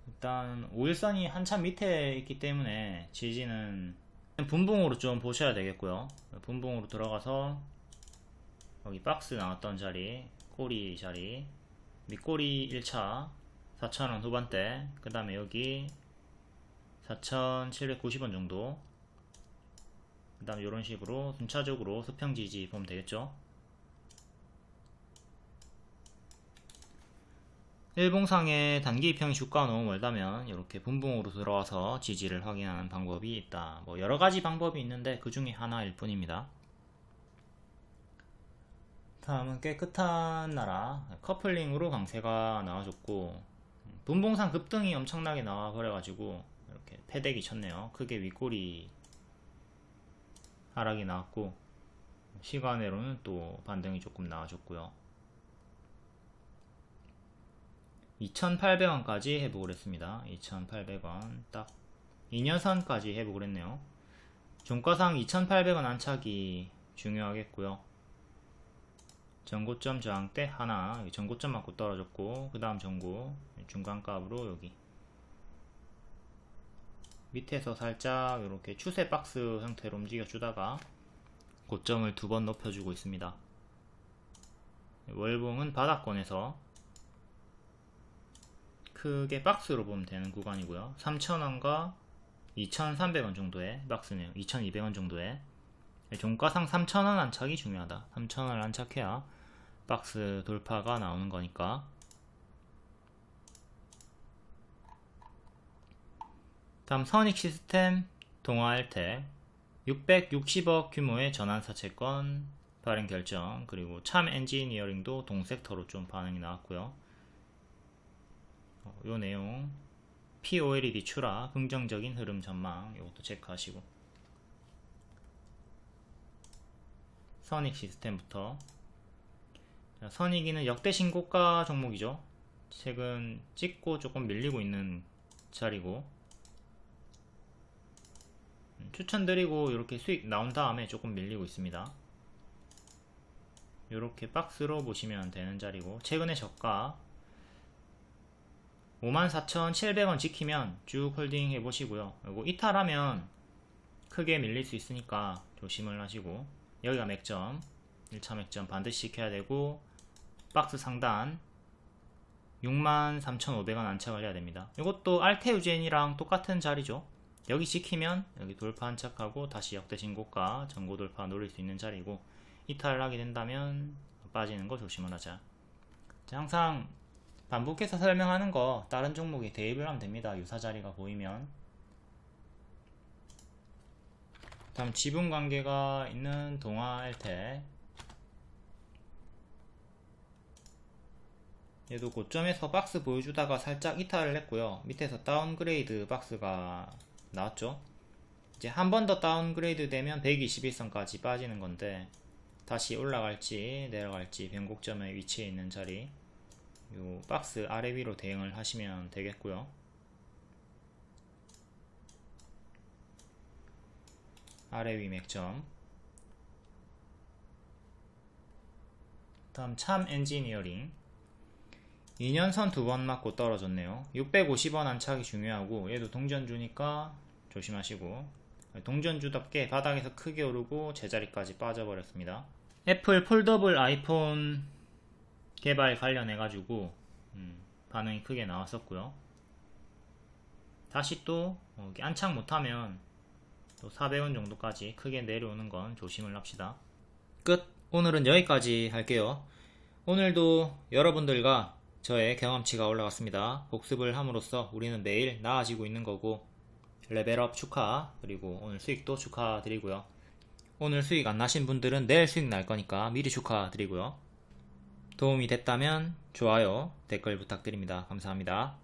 일단 5일선이 한참 밑에 있기 때문에 지지는 분봉으로 좀 보셔야 되겠고요. 분봉으로 들어가서 여기 박스 나왔던 자리 꼬리 자리 밑꼬리 1차 4,000원 후반대 그 다음에 여기 4,790원 정도 그 다음에 이런 식으로 순차적으로 수평 지지 보면 되겠죠. 일봉상의 단기 이평이 주가가 너무 멀다면 이렇게 분봉으로 들어와서 지지를 확인하는 방법이 있다. 뭐 여러가지 방법이 있는데 그 중에 하나일 뿐입니다. 다음은 깨끗한 나라 커플링으로 강세가 나와줬고 분봉상 급등이 엄청나게 나와 버려가지고 이렇게 패대기 쳤네요. 크게 윗꼬리 하락이 나왔고 시간으로는 또 반등이 조금 나와줬고요. 2,800원까지 회복을 했습니다. 2,800원 딱 2년선까지 회복을 했네요. 종가상 2,800원 안착이 중요하겠고요. 전고점 저항대 하나, 여기 전고점 맞고 떨어졌고, 그 다음 전고 중간값으로 여기 밑에서 살짝 이렇게 추세 박스 형태로 움직여 주다가 고점을 두 번 높여주고 있습니다. 월봉은 바닥권에서 크게 박스로 보면 되는 구간이고요. 3,000원과 2,300원 정도의 박스네요. 2,200원 정도의 종가상 3,000원 안착이 중요하다. 3,000원을 안착해야 박스 돌파가 나오는 거니까. 다음 선익 시스템 동아엘텍 660억 규모의 전환사채권 발행 결정, 그리고 참 엔지니어링도 동섹터로 좀 반응이 나왔고요. 요 내용 POLED 출하 긍정적인 흐름 전망, 이것도 체크하시고. 선익 시스템부터, 선익이는 역대 신고가 종목이죠. 최근 찍고 조금 밀리고 있는 자리고, 추천드리고 이렇게 수익 나온 다음에 조금 밀리고 있습니다. 이렇게 박스로 보시면 되는 자리고, 최근의 저가 54,700원 지키면 쭉 홀딩 해보시고요. 그리고 이탈하면 크게 밀릴 수 있으니까 조심을 하시고, 여기가 맥점, 1차 맥점 반드시 지켜야 되고, 박스 상단 63,500원 안착을 해야 됩니다. 이것도 알테우젠이랑 똑같은 자리죠. 여기 지키면 여기 돌파 안착하고 다시 역대 신고가 전고 돌파 노릴 수 있는 자리고, 이탈을 하게 된다면 빠지는 거 조심을 하자. 항상 반복해서 설명하는 거 다른 종목에 대입을 하면 됩니다. 유사 자리가 보이면. 다음 지분 관계가 있는 동아엘텍, 얘도 고점에서 박스 보여주다가 살짝 이탈을 했고요. 밑에서 다운그레이드 박스가 나왔죠. 이제 한 번 더 다운그레이드 되면 121선까지 빠지는 건데, 다시 올라갈지 내려갈지 변곡점에 위치해 있는 자리, 요 박스 아래 위로 대응을 하시면 되겠고요. 아래 위 맥점. 다음 참 엔지니어링 2년선 두 번 맞고 떨어졌네요. 650원 안착이 중요하고, 얘도 동전주니까 조심하시고, 동전주답게 바닥에서 크게 오르고 제자리까지 빠져버렸습니다. 애플 폴더블 아이폰 개발 관련해가지고 반응이 크게 나왔었고요. 다시 또 안착 못하면 또 400원 정도까지 크게 내려오는 건 조심을 합시다. 끝! 오늘은 여기까지 할게요. 오늘도 여러분들과 저의 경험치가 올라갔습니다. 복습을 함으로써 우리는 매일 나아지고 있는 거고, 레벨업 축하, 그리고 오늘 수익도 축하드리고요. 오늘 수익 안 나신 분들은 내일 수익 날 거니까 미리 축하드리고요. 도움이 됐다면 좋아요, 댓글 부탁드립니다. 감사합니다.